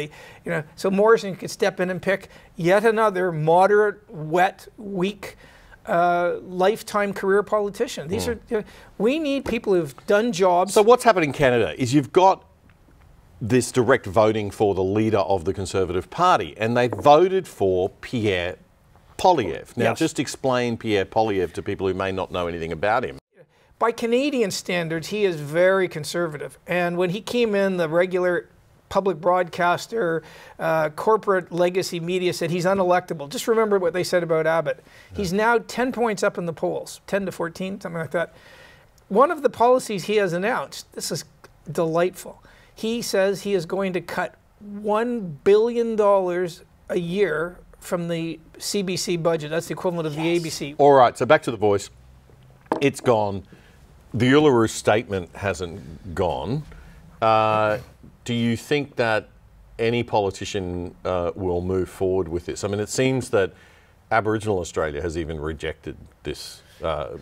so Morrison could step in and pick yet another moderate, wet, weak, lifetime career politician. These are we need people who've done jobs. So what's happened in Canada is you've got this direct voting for the leader of the Conservative Party, and they voted for Pierre Poilievre. Now, just explain Pierre Poilievre to people who may not know anything about him. By Canadian standards, he is very conservative. And when he came in, the regular public broadcaster, corporate legacy media said he's unelectable. Just remember what they said about Abbott. Yeah. He's now 10 points up in the polls, 10 to 14, something like that. One of the policies he has announced, this is delightful. He says he is going to cut $1 billion a year from the CBC budget. That's the equivalent of the ABC. All right, so back to The Voice. It's gone. The Uluru statement hasn't gone. Do you think that any politician will move forward with this? I mean, it seems that Aboriginal Australia has even rejected this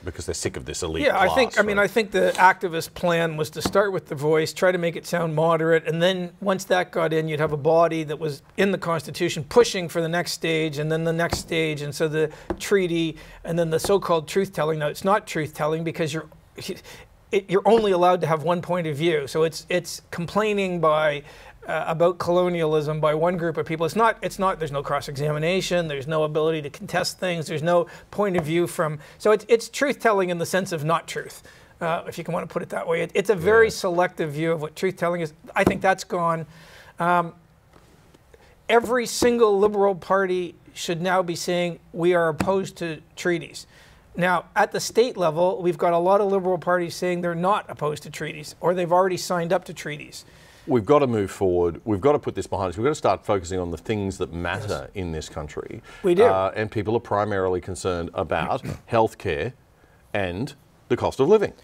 because they're sick of this elite class. I think the activist plan was to start with The Voice, try to make it sound moderate, and then once that got in, you'd have a body that was in the Constitution pushing for the next stage, and then the next stage, and so the treaty, and then the so-called truth-telling. Now, it's not truth-telling because you're only allowed to have one point of view. So it's complaining by about colonialism by one group of people. It's not. There's no cross-examination. There's no ability to contest things. There's no point of view from. So it's truth-telling in the sense of not truth, if you can want to put it that way. It's a very selective view of what truth-telling is. I think that's gone. Every single Liberal Party should now be saying we are opposed to treaties. Now, at the state level, we've got a lot of Liberal parties saying they're not opposed to treaties, or they've already signed up to treaties. We've got to move forward. We've got to put this behind us. We've got to start focusing on the things that matter in this country. We do. And people are primarily concerned about healthcare and the cost of living.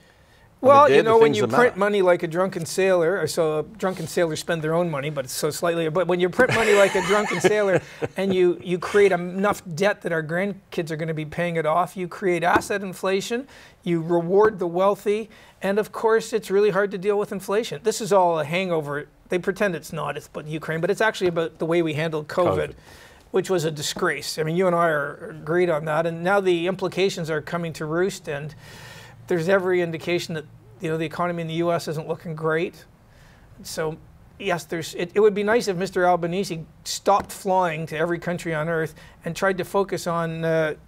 Well, you know, when you print money like a drunken sailor, so drunken sailors spend their own money, but it's so slightly, but when you print money like a drunken sailor and you create enough debt that our grandkids are going to be paying it off, you create asset inflation, you reward the wealthy, and of course it's really hard to deal with inflation. This is all a hangover. They pretend it's not, it's about Ukraine, but it's actually about the way we handled COVID. Which was a disgrace. I mean, you and I are agreed on that, and now the implications are coming to roost, and there's every indication that, you know, the economy in the U.S. isn't looking great. So, yes, it would be nice if Mr. Albanese stopped flying to every country on earth and tried to focus on the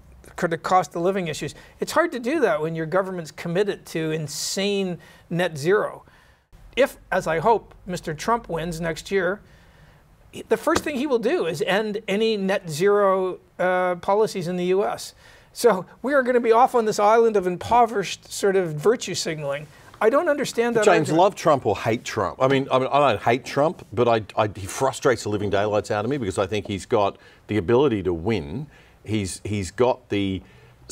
cost of living issues. It's hard to do that when your government's committed to insane net zero. If, as I hope, Mr. Trump wins next year, the first thing he will do is end any net zero policies in the U.S. So we are going to be off on this island of impoverished sort of virtue signaling. I don't understand that. James, love Trump or hate Trump? I mean, I don't hate Trump, but he frustrates the living daylights out of me because I think he's got the ability to win. He's got the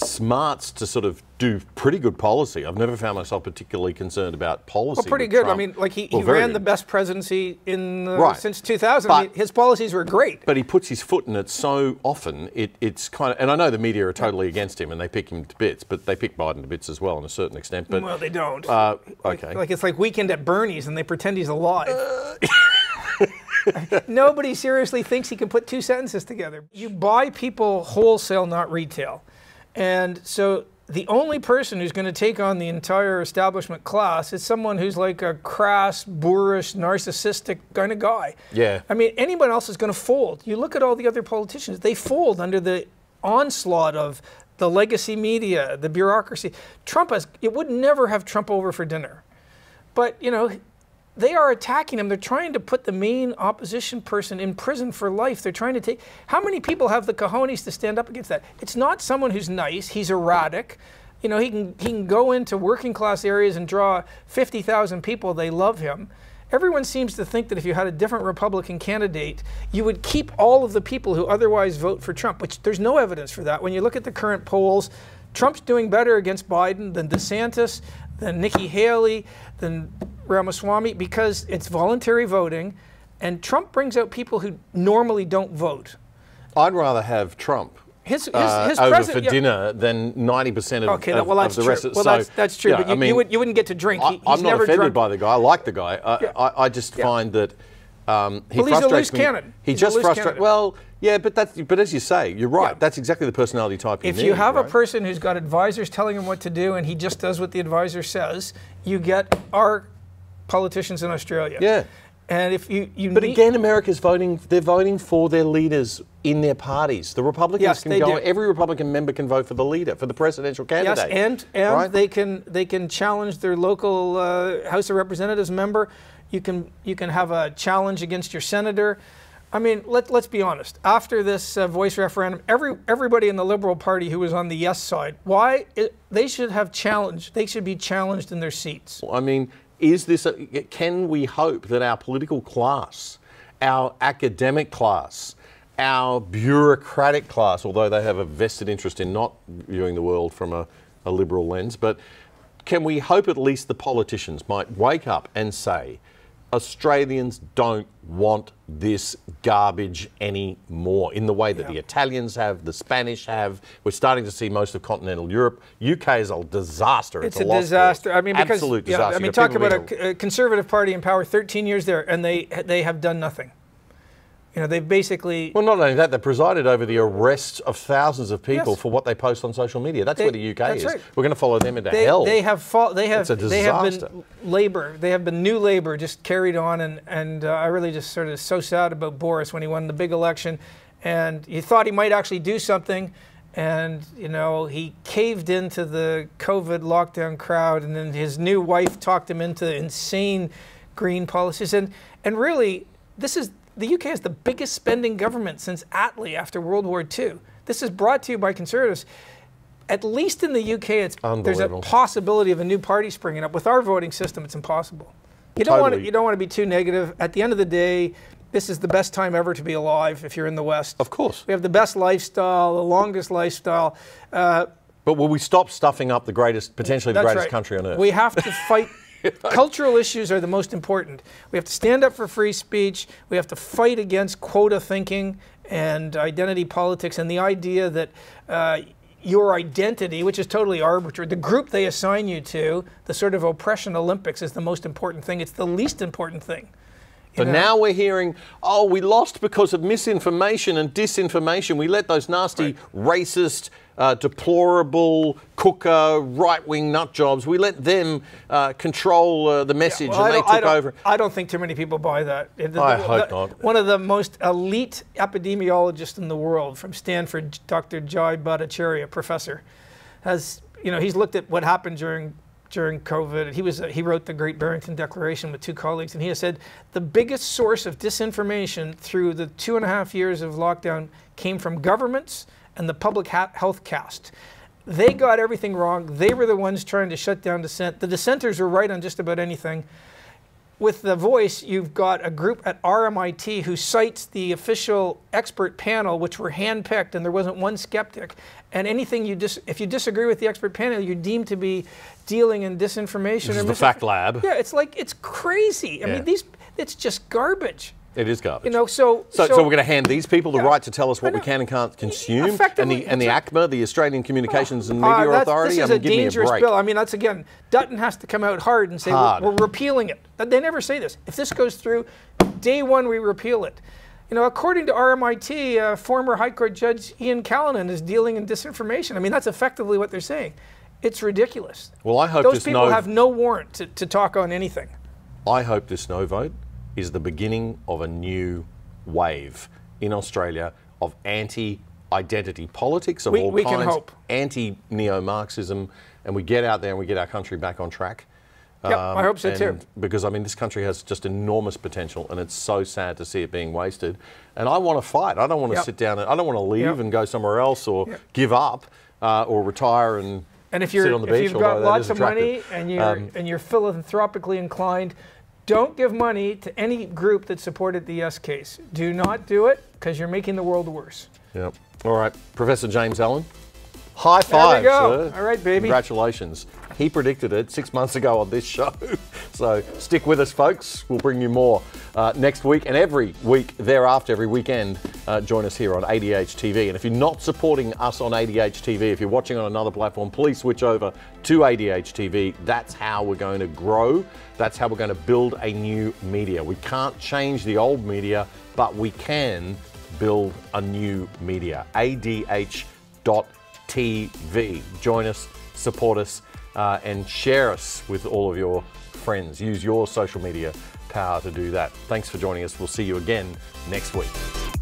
smarts to sort of do pretty good policy. I've never found myself particularly concerned about policy. Well, pretty good. Trump. I mean, like he ran the best presidency in since 2000. But, I mean, his policies were great. But he puts his foot in it so often. It's kind of, and I know the media are totally against him and they pick him to bits, but they pick Biden to bits as well, in a certain extent. But well, they don't. Okay. Like it's like Weekend at Bernie's, and they pretend he's alive. Nobody seriously thinks he can put two sentences together. You buy people wholesale, not retail. And so the only person who's going to take on the entire establishment class is someone who's like a crass, boorish, narcissistic kind of guy. Yeah. I mean, anyone else is going to fold. You look at all the other politicians, they fold under the onslaught of the legacy media, the bureaucracy. It would never have Trump over for dinner. But, you know, they are attacking him. They're trying to put the main opposition person in prison for life. They're trying to take... How many people have the cojones to stand up against that? It's not someone who's nice. He's erratic. You know, he can go into working class areas and draw 50,000 people. They love him. Everyone seems to think that if you had a different Republican candidate, you would keep all of the people who otherwise vote for Trump, which there's no evidence for that. When you look at the current polls, Trump's doing better against Biden than DeSantis, than Nikki Haley, than Ramaswamy, because it's voluntary voting, and Trump brings out people who normally don't vote. I'd rather have Trump over for dinner than 90% of, of the rest of it. Well, that's true, but you wouldn't get to drink. I'm not offended by the guy. I like the guy. I just find that he frustrates me. Cannon. He just frustrates. Well, yeah, but as you say, you're right. Yeah. That's exactly the personality type you need. If you have a person who's got advisors telling him what to do and he just does what the advisor says, you get our politicians in Australia. Yeah. And if you but again, America's voting. They're voting for their leaders in their parties. The Republicans can go. Every Republican member can vote for the leader, for the presidential candidate. Yes, and right? they can challenge their local House of Representatives member. You can have a challenge against your senator. I mean, let's be honest. After this voice referendum, everybody in the Liberal Party who was on the yes side, they should have challenged. They should be challenged in their seats. I mean, can we hope that our political class, our academic class, our bureaucratic class, although they have a vested interest in not viewing the world from a liberal lens, but can we hope at least the politicians might wake up and say, Australians don't want this garbage anymore in the way that the Italians have, the Spanish have. We're starting to see most of continental Europe. UK is a disaster. It's a disaster. I mean, because, absolute disaster. I mean, talk about a Conservative Party in power, 13 years there, and they have done nothing. You know, they've basically... Well, not only that, they presided over the arrests of thousands of people for what they post on social media. That's where the UK is. Right. We're going to follow them into hell. They have been Labour. They have been New Labour just carried on, and I really just sort of so sad about Boris when he won the big election, and you thought he might actually do something, and you know he caved into the COVID lockdown crowd, and then his new wife talked him into insane green policies, and really the UK is the biggest spending government since Attlee after World War II. This is brought to you by Conservatives. At least in the UK, there's a possibility of a new party springing up. With our voting system, it's impossible. You don't want to be too negative. At the end of the day, this is the best time ever to be alive if you're in the West. Of course. We have the best lifestyle, the longest lifestyle. But will we stop stuffing up potentially the greatest country on earth? We have to fight. Cultural issues are the most important. We have to stand up for free speech. We have to fight against quota thinking and identity politics and the idea that your identity, which is totally arbitrary, the group they assign you to, the sort of oppression Olympics is the most important thing. It's the least important thing. But now we're hearing, oh, we lost because of misinformation and disinformation. We let those nasty, racist, deplorable, cooker, right-wing nut jobs, we let them control the message and they took over. I don't think too many people buy that. I hope not. One of the most elite epidemiologists in the world from Stanford, Dr. Jai Bhattacharya, professor, he's looked at what happened during COVID. He wrote the Great Barrington Declaration with two colleagues, and he has said the biggest source of disinformation through the 2.5 years of lockdown came from governments and the public health caste. They got everything wrong. They were the ones trying to shut down dissent. The dissenters were right on just about anything. With The Voice, you've got a group at RMIT who cites the official expert panel, which were handpicked, and there wasn't one skeptic. And anything if you disagree with the expert panel, you're deemed to be dealing in disinformation. This is the fact lab. Yeah, it's crazy. I mean, it's just garbage. It is garbage. You know, so we're going to hand these people the right to tell us what we can and can't consume, and the ACMA, the Australian Communications and Media Authority. This is a dangerous bill. I mean, that's again, Dutton has to come out hard and say we're repealing it. They never say this. If this goes through, day one we repeal it. You know, according to RMIT, former High Court Judge Ian Callanan is dealing in disinformation. I mean, that's effectively what they're saying. It's ridiculous. Well, I hope those people have no warrant to talk on anything. I hope this no vote is the beginning of a new wave in Australia of anti-identity politics of all kinds, can hope. Anti-neo-Marxism, and we get out there and we get our country back on track. I hope so too. Because, I mean, this country has just enormous potential, and it's so sad to see it being wasted. And I want to fight. I don't want to sit down. I don't want to leave and go somewhere else or give up or retire and sit on the beach. If you've got lots of money and you're philanthropically inclined, don't give money to any group that supported the yes case. Do not do it, because you're making the world worse. Yep. All right, Professor James Allan. High five, there we go. sir. All right, baby. Congratulations. He predicted it 6 months ago on this show. So stick with us, folks. We'll bring you more next week and every week thereafter, every weekend. Join us here on ADH TV. And if you're not supporting us on ADH TV, if you're watching on another platform, please switch over to ADH TV. That's how we're going to grow. That's how we're going to build a new media. We can't change the old media, but we can build a new media. ADH.TV. Join us, support us, and share us with all of your friends. Use your social media power to do that. Thanks for joining us. We'll see you again next week.